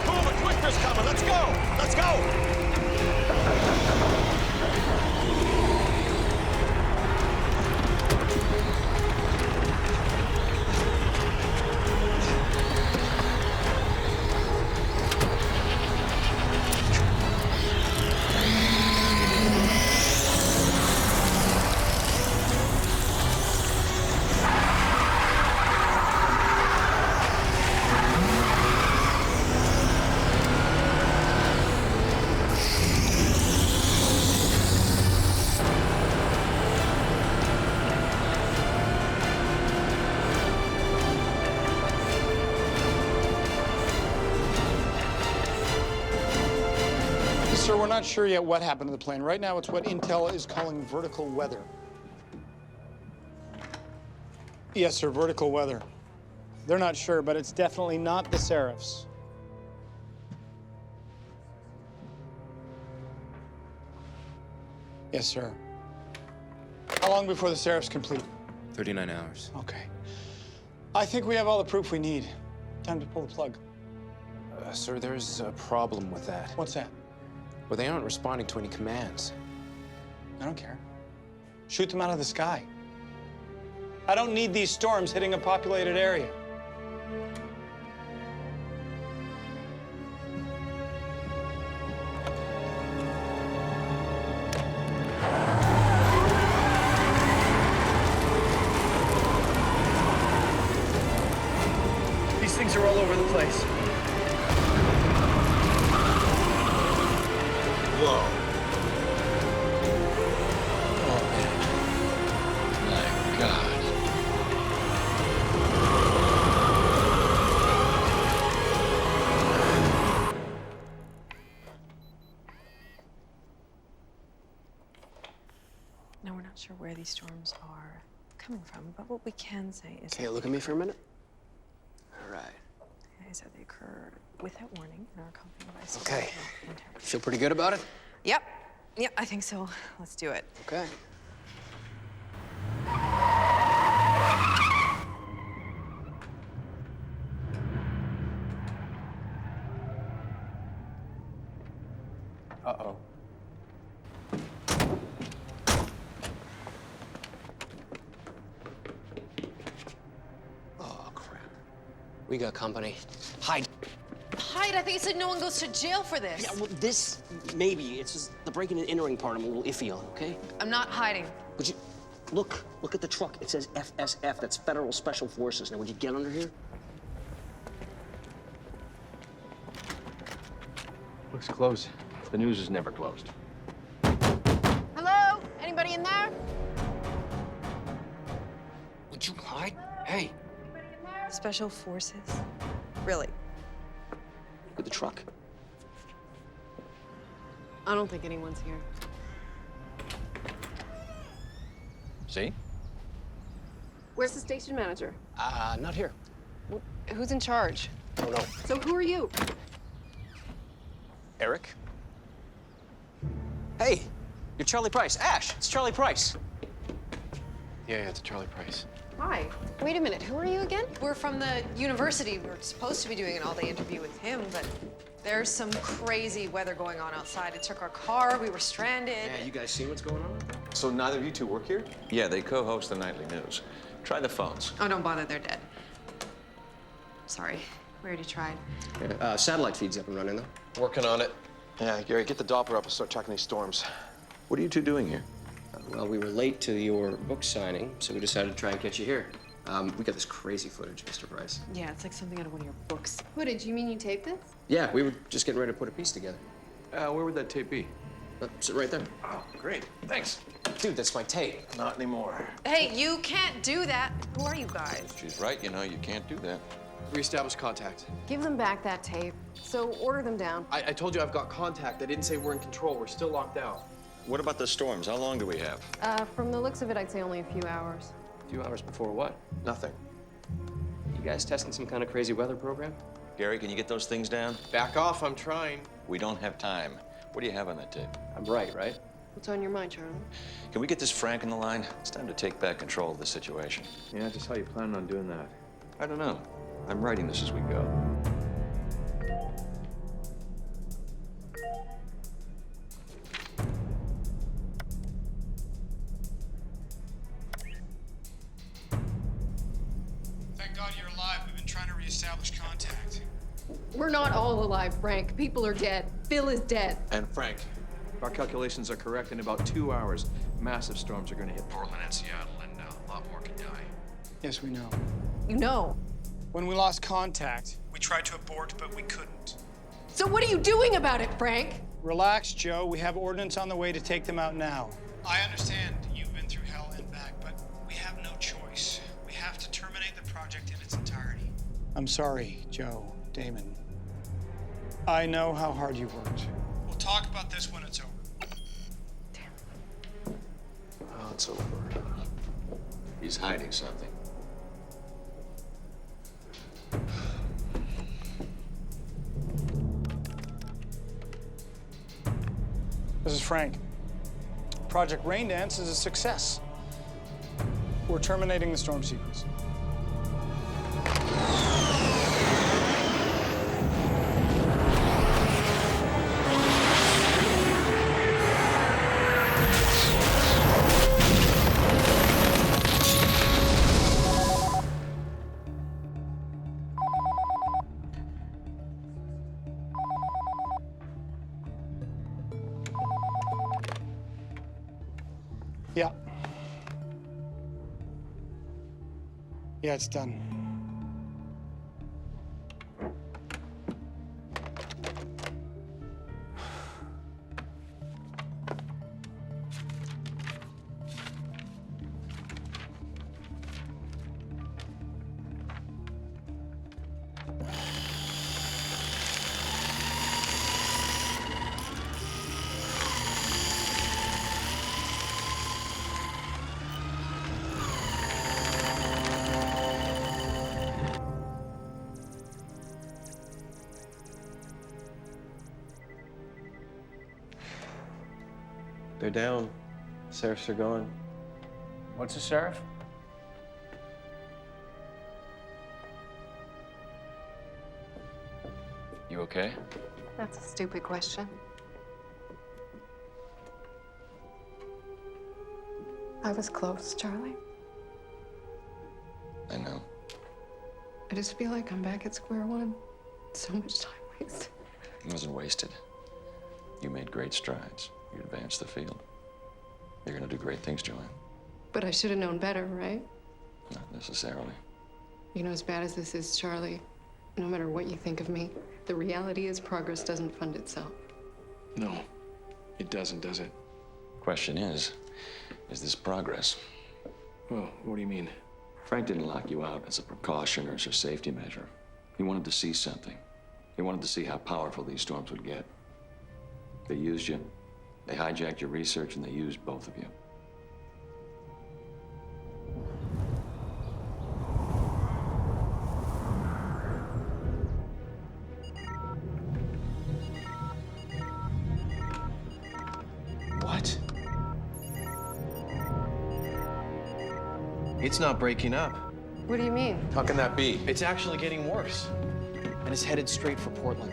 Cool, the twister's coming. Let's go! Let's go! Sir, we're not sure yet what happened to the plane. Right now, it's what Intel is calling vertical weather. Yes, sir, vertical weather. They're not sure, but it's definitely not the Seraphs. Yes, sir. How long before the Seraphs complete? 39 hours. Okay. I think we have all the proof we need. Time to pull the plug. Sir, there's a problem with that. What's that? Well, they aren't responding to any commands. I don't care. Shoot them out of the sky. I don't need these storms hitting a populated area. These things are all over the place. Whoa. Oh, man. My God. No, we're not sure where these storms are coming from, but what we can say is... Okay, look at me for a minute. All right. Is that they occur without warning and are accompanied by... Okay. Feel pretty good about it? Yep. Yep, I think so. Let's do it. Okay. Uh-oh. Oh, crap. We got company. Hide. Hide? I think you said no one goes to jail for this. Yeah, well, this, maybe. It's just the breaking and entering part I'm a little iffy on, okay? I'm not hiding. Would you... Look at the truck. It says FSF. That's Federal Special Forces. Now, would you get under here? Looks closed. The news is never closed. Hello? Anybody in there? Would you hide? Hey. Special Forces? Really? Look at the truck. I don't think anyone's here. See? Where's the station manager? Not here. Who's in charge? Don't know. So who are you? Eric? Hey, you're Charlie Price. Ash, it's Charlie Price. Yeah, it's Charlie Price. Hi. Wait a minute, who are you again? We're from the university. We're supposed to be doing an all-day interview with him, but there's some crazy weather going on outside. It took our car, we were stranded. Yeah, you guys see what's going on? So neither of you two work here? Yeah, they co-host the nightly news. Try the phones. Oh, don't bother, they're dead. Sorry, we already tried. Yeah, satellite feed's up and running, though. Working on it. Yeah, Gary, get the Doppler up and start tracking these storms. What are you two doing here? Well, we were late to your book signing, so we decided to try and catch you here. We got this crazy footage, Mr. Price. Yeah, it's like something out of one of your books. Footage? You mean you taped this? Yeah, we were just getting ready to put a piece together. Where would that tape be? Sit right there. Oh, great. Thanks. Dude, that's my tape. Not anymore. Hey, you can't do that. Who are you guys? She's right, you know, you can't do that. Reestablish contact. Give them back that tape. So order them down. I told you I've got contact. I didn't say we're in control. We're still locked out. What about the storms? How long do we have? From the looks of it, I'd say only a few hours. A few hours before what? Nothing. You guys testing some kind of crazy weather program? Gary, can you get those things down? Back off, I'm trying. We don't have time. What do you have on that tape? I'm right? What's on your mind, Charlie? Can we get this Frank on the line? It's time to take back control of the situation. Yeah, just how you plan on doing that? I don't know. I'm writing this as we go. Thank God you're alive. We've been trying to reestablish contact. We're not all alive, Frank. People are dead. Phil is dead. And Frank, if our calculations are correct, in about 2 hours, massive storms are going to hit Portland and Seattle, and a lot more can die. Yes, we know. You know. When we lost contact, we tried to abort, but we couldn't. So what are you doing about it, Frank? Relax, Joe. We have ordnance on the way to take them out now. I understand you've been through hell and back, but we have no choice. We have to terminate the project in its entirety. I'm sorry, Joe, Damon. I know how hard you've worked. We'll talk about this when it's over. Oh, it's over. He's hiding something. This is Frank. Project Rain Dance is a success. We're terminating the storm sequence. Yeah. Yeah, it's done. They're down. Seraphs are gone. What's a seraph? You okay? That's a stupid question. I was close, Charlie. I know. I just feel like I'm back at square one. So much time wasted. It wasn't wasted. You made great strides. You advanced the field. You're gonna do great things, Joanne. But I should have known better, right? Not necessarily. You know, as bad as this is, Charlie, no matter what you think of me, the reality is progress doesn't fund itself. No, it doesn't, does it? Question is this progress? Well, what do you mean? Frank didn't lock you out as a precaution or as a safety measure. He wanted to see something. He wanted to see how powerful these storms would get. They used you, they hijacked your research, and they used both of you. What? It's not breaking up. What do you mean? How can that be? It's actually getting worse. And it's headed straight for Portland.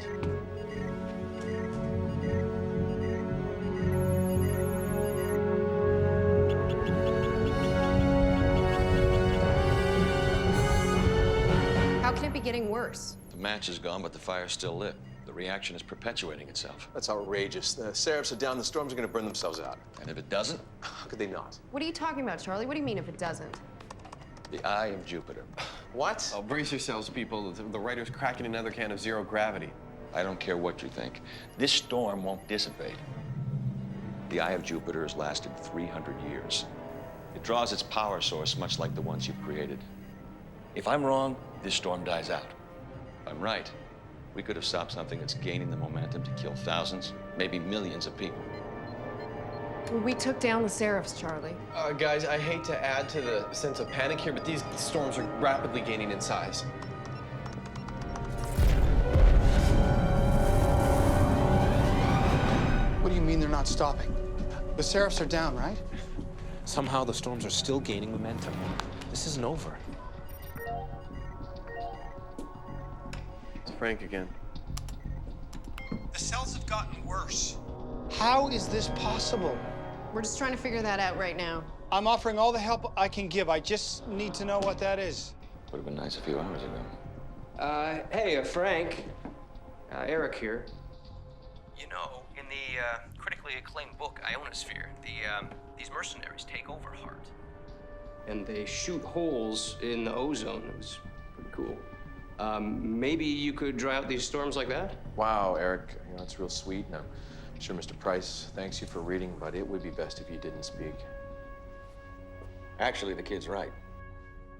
How can it be getting worse? The match is gone, but the fire's still lit. The reaction is perpetuating itself. That's outrageous. The seraphs are down, the storms are going to burn themselves out. And if it doesn't? How could they not? What are you talking about, Charlie? What do you mean if it doesn't? The eye of Jupiter. What? Oh, brace yourselves, people. The writer's cracking another can of zero gravity. I don't care what you think. This storm won't dissipate. The eye of Jupiter has lasted 300 years. It draws its power source much like the ones you've created. If I'm wrong, this storm dies out. If I'm right, we could have stopped something that's gaining the momentum to kill thousands, maybe millions of people. We took down the Seraphs, Charlie. Guys, I hate to add to the sense of panic here, but these storms are rapidly gaining in size. What do you mean they're not stopping? The Seraphs are down, right? Somehow the storms are still gaining momentum. This isn't over. It's Frank again. The cells have gotten worse. How is this possible? We're just trying to figure that out right now. I'm offering all the help I can give. I just need to know what that is. Would have been nice a few hours ago. Hey, Frank. Eric here. You know, in the critically acclaimed book, Ionosphere, these mercenaries take over Hart. And they shoot holes in the ozone. It was pretty cool. Maybe you could dry out these storms like that? Wow, Eric, you know, it's real sweet. And I'm sure Mr. Price thanks you for reading, but it would be best if you didn't speak. Actually, the kid's right.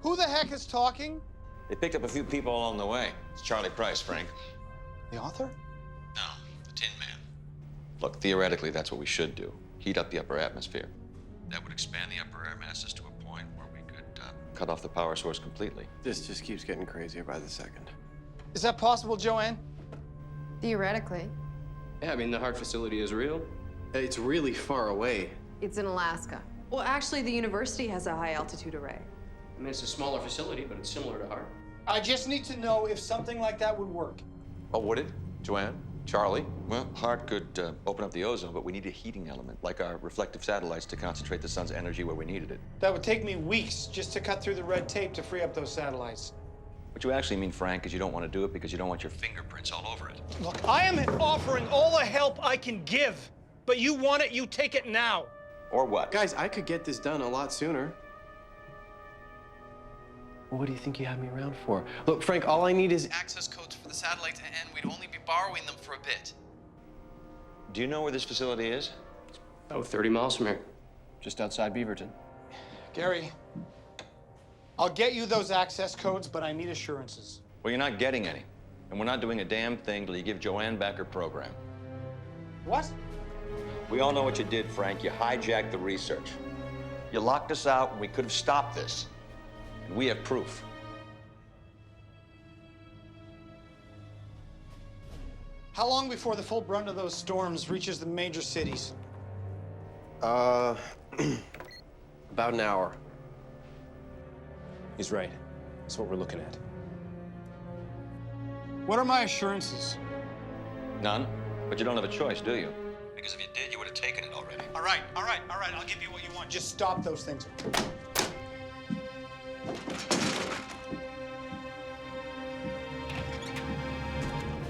Who the heck is talking? They picked up a few people along the way. It's Charlie Price, Frank. The author? No, the Tin Man. Look, theoretically, that's what we should do. Heat up the upper atmosphere. That would expand the upper air masses to a point where we could cut off the power source completely. This just keeps getting crazier by the second. Is that possible, Joanne? Theoretically. Yeah, I mean, the Hart facility is real. It's really far away. It's in Alaska. Well, actually, the university has a high-altitude array. I mean, it's a smaller facility, but it's similar to Hart. I just need to know if something like that would work. Oh, would it? Joanne? Charlie? Well, Hart could open up the ozone, but we need a heating element, like our reflective satellites, to concentrate the sun's energy where we needed it. That would take me weeks just to cut through the red tape to free up those satellites. What you actually mean, Frank, is you don't want to do it because you don't want your fingerprints all over it. Look, I am offering all the help I can give, but you want it, you take it now. Or what? Guys, I could get this done a lot sooner. What do you think you have me around for? Look, Frank, all I need is access codes for the satellites, and we'd only be borrowing them for a bit. Do you know where this facility is? Oh, 30 miles from here. Just outside Beaverton. Gary, I'll get you those access codes, but I need assurances. Well, you're not getting any. And we're not doing a damn thing till you give Joanne back her program. What? We all know what you did, Frank. You hijacked the research. You locked us out when we could have stopped this. And we have proof. How long before the full brunt of those storms reaches the major cities? About an hour. He's right. That's what we're looking at. What are my assurances? None. But you don't have a choice, do you? Because if you did, you would have taken it already. All right. I'll give you what you want. Just stop those things.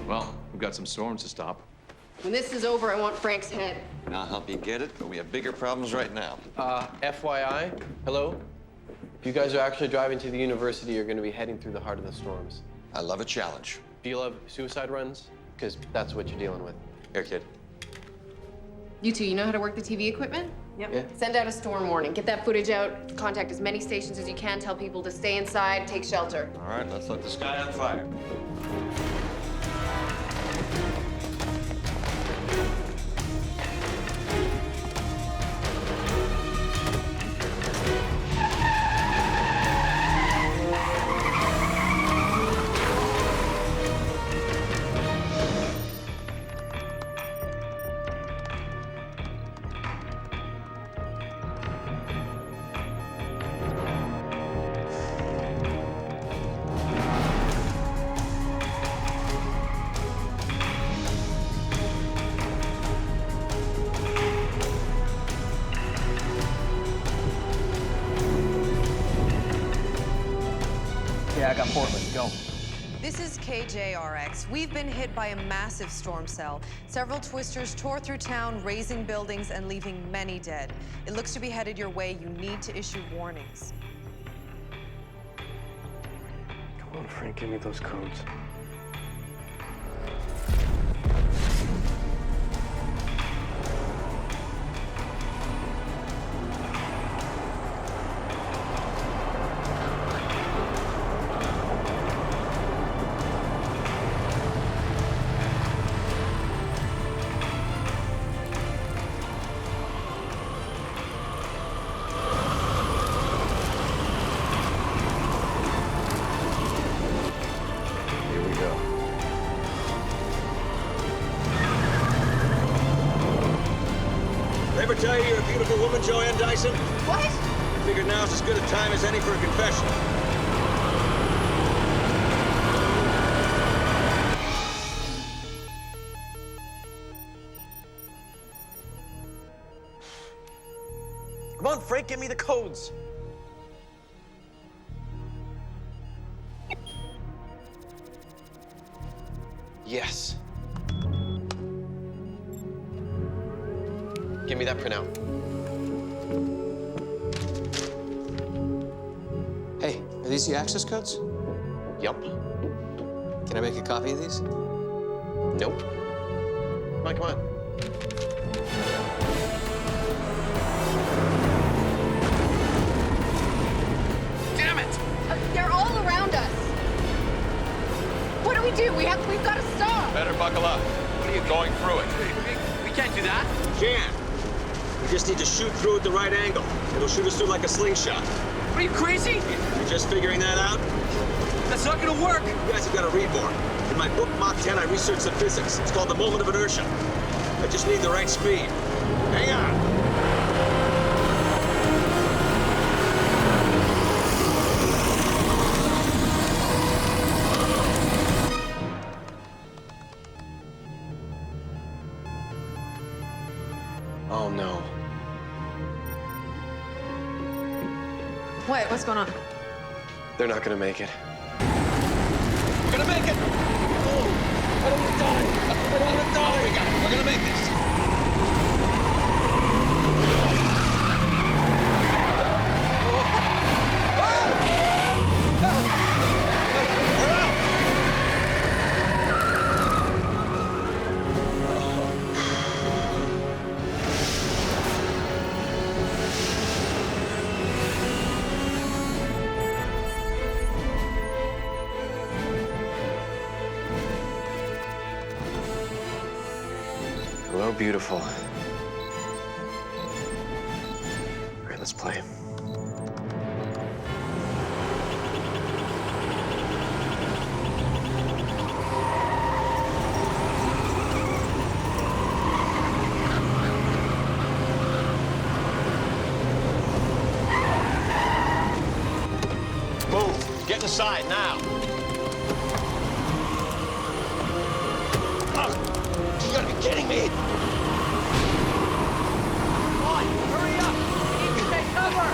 Well, we've got some storms to stop. When this is over, I want Frank's head. And I'll help you get it, but we have bigger problems right now. FYI, hello? If you guys are actually driving to the university, you're going to be heading through the heart of the storms. I love a challenge. Do you love suicide runs? Because that's what you're dealing with. Here, kid. You two, you know how to work the TV equipment? Yep. Yeah. Send out a storm warning. Get that footage out. Contact as many stations as you can. Tell people to stay inside, take shelter. All right, let's let the sky on fire. Yeah, I got Portland. Go. This is KJRX. We've been hit by a massive storm cell. Several twisters tore through town, razing buildings and leaving many dead. It looks to be headed your way. You need to issue warnings. on, Frank, give me those codes. Ever tell you you're a beautiful woman, Joanne Dyson? What? I figured now's as good a time as any for a confession. Come on, Frank, give me the codes. Yes. Give me that printout. Hey, are these the access codes? Yup. Can I make a copy of these? Nope. Come on, come on. Damn it! They're all around us. What do? We've got to stop. Better buckle up. What are you going through it? We can't do that. Can. We just need to shoot through at the right angle. It'll shoot us through like a slingshot. Are you crazy? You're just figuring that out? That's not gonna work. You guys have got to read more. In my book, Mach 10, I researched the physics. It's called the moment of inertia. I just need the right speed. Hang on. Oh, no. What? What's going on? They're not gonna make it. We're gonna make it! Oh, I don't want to die! I don't want to die! We got it! We're gonna make this! Hello, beautiful. All right, let's play. Move! Get inside now! You gotta be kidding me! Hurry up! We need to take cover!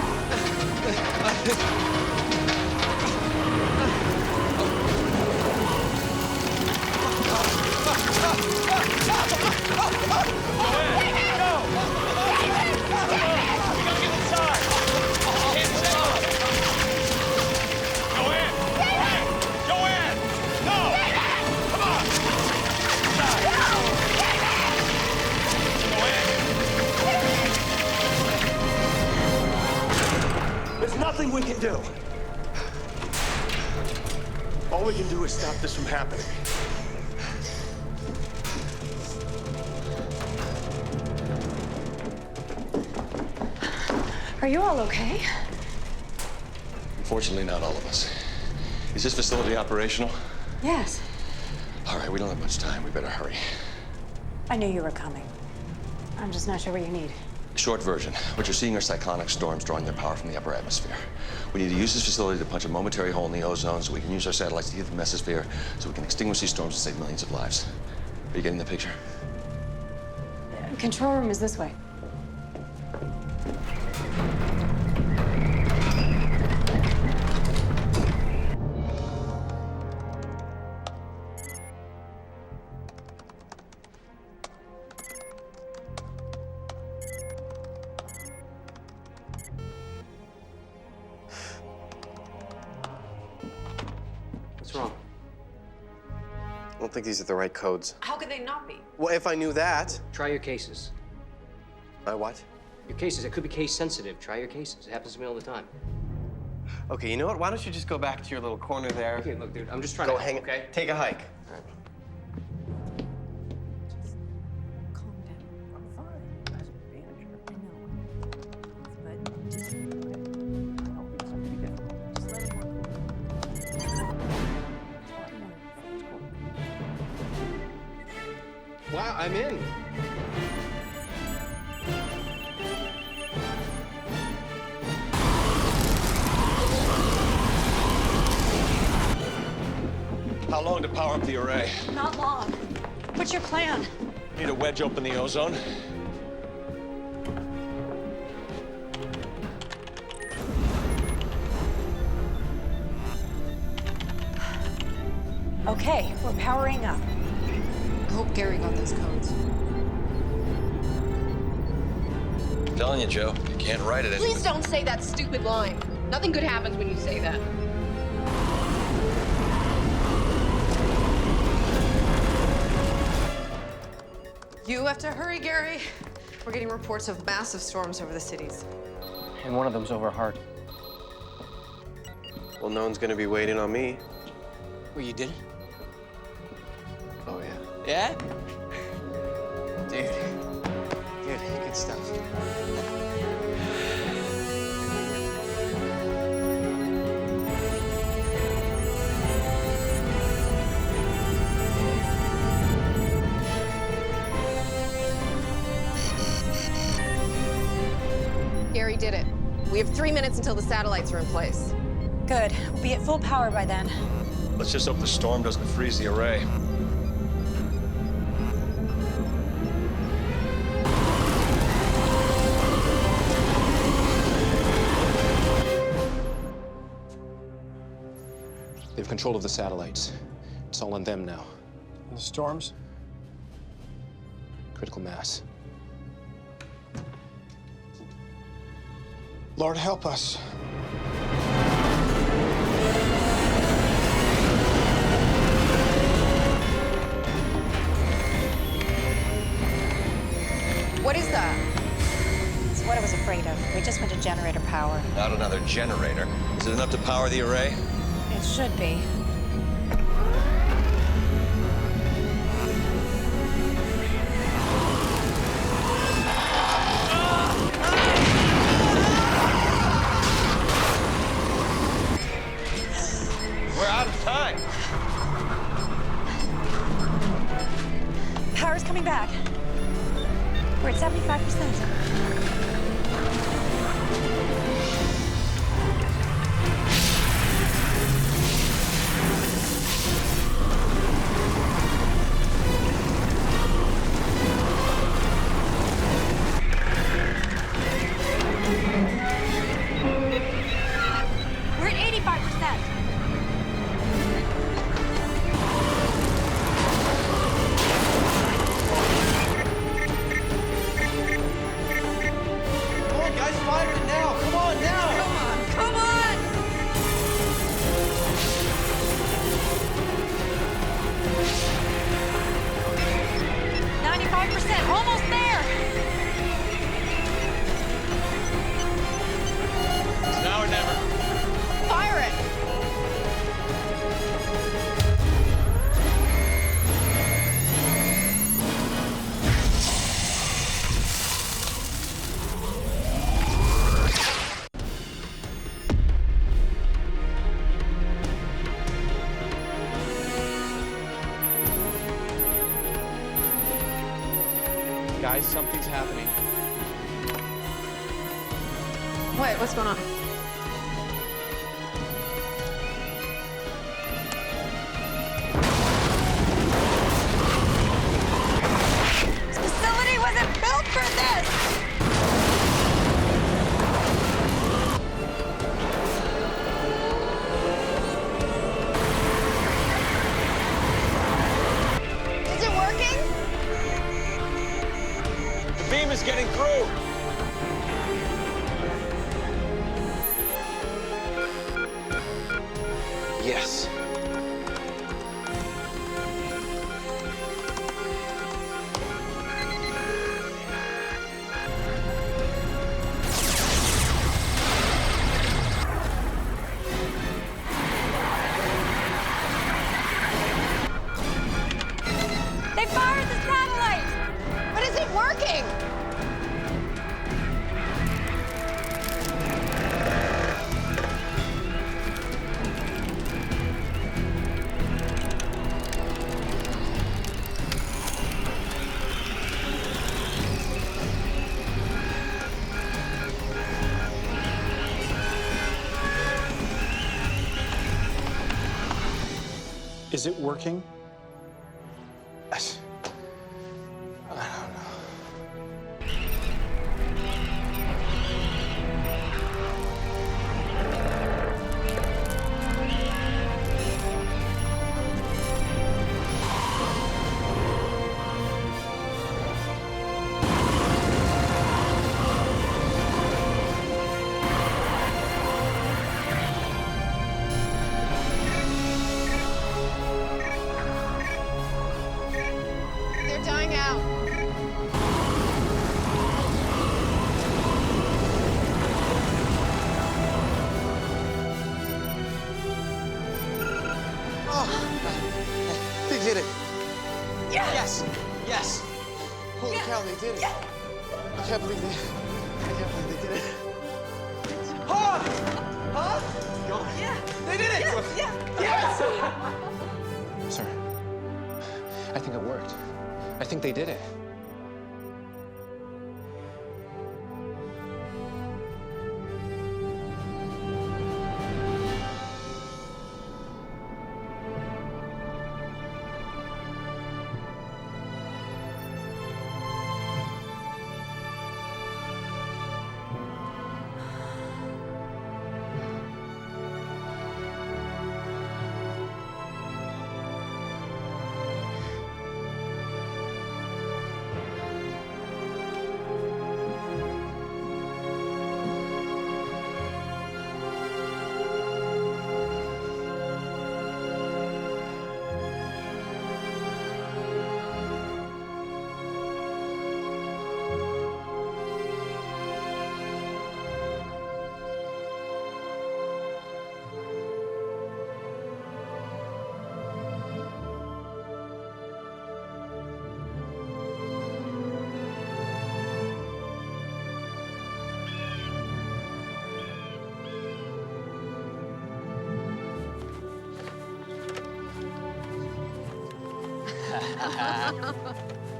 There's nothing we can do. All we can do is stop this from happening. Are you all okay? Unfortunately, not all of us. Is this facility operational? Yes. All right, we don't have much time. We better hurry. I knew you were coming. I'm just not sure what you need. Short version. What you're seeing are cyclonic storms drawing their power from the upper atmosphere. We need to use this facility to punch a momentary hole in the ozone so we can use our satellites to heat the mesosphere so we can extinguish these storms and save millions of lives. Are you getting the picture? Control room is this way. What's wrong? I don't think these are the right codes. How could they not be? Well, if I knew that... Try your cases. My what? Your cases. It could be case sensitive. Try your cases. It happens to me all the time. Okay, you know what? Why don't you just go back to your little corner there? Okay, look, dude, I'm just trying go to help, hang, okay? Take a hike. All right. Calm down. I'm fine. As a manager. I know. But just let it work. Wow, I'm in. How long to power up the array? Not long. What's your plan? Need to wedge open the ozone. Okay, we're powering up. I hope Gary got those codes. I'm telling you, Joe, you can't write it. Please don't say that stupid line. Nothing good happens when you say that. You have to hurry, Gary. We're getting reports of massive storms over the cities. And one of them's over hard. Well, no one's gonna be waiting on me. Well, you did it? Oh, yeah. Yeah? Dude, good stuff. Gary did it. We have 3 minutes until the satellites are in place. Good. We'll be at full power by then. Let's just hope the storm doesn't freeze the array. They have control of the satellites. It's all on them now. And the storms? Critical mass. Lord, help us. What is that? It's what I was afraid of. We just went to generator power. Not another generator. Is it enough to power the array? It should be. We're out of time. Power's coming back. We're at 75%. We're at 85%. Come on, guys, fire it now. Come on, now. Come on, come on! Almost there! It's now or never. Fire it! Guys, something's happening. What? What's going on? This facility wasn't built for this! Is it working? The beam is getting through. Yes. Is it working? I don't know. They're dying out. They did it. Yes! Yes. Holy cow, they did it. I can't believe they did it. Huh? Huh? Yeah. They did it! Yeah. Yes! Sir, I think it worked. I think they did it.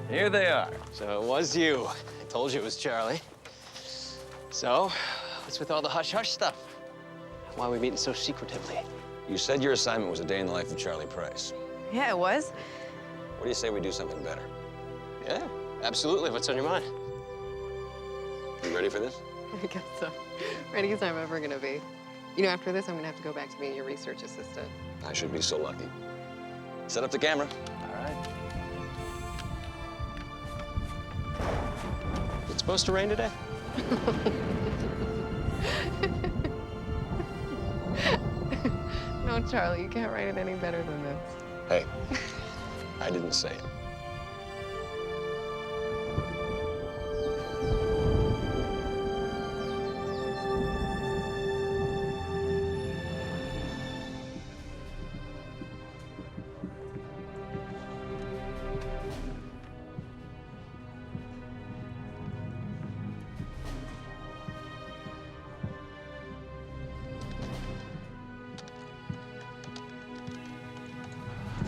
Here they are. So it was you. I told you it was Charlie. So, what's with all the hush-hush stuff? Why are we meeting so secretively? You said your assignment was a day in the life of Charlie Price. Yeah, it was. What do you say we do something better? Yeah, absolutely. What's on your mind? You ready for this? I guess so. Ready as I'm ever gonna be. You know, after this, I'm gonna have to go back to being your research assistant. I should be so lucky. Set up the camera. All right. It's supposed to rain today? No, Charlie, you can't write it any better than this. Hey, I didn't say it.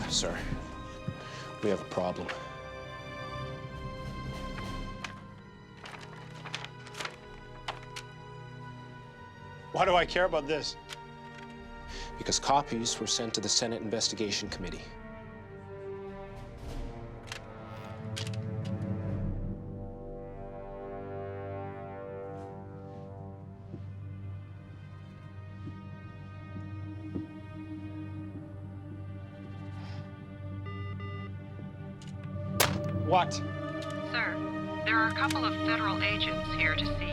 Sir, we have a problem. Why do I care about this? Because copies were sent to the Senate Investigation Committee. What? Sir, there are a couple of federal agents here to see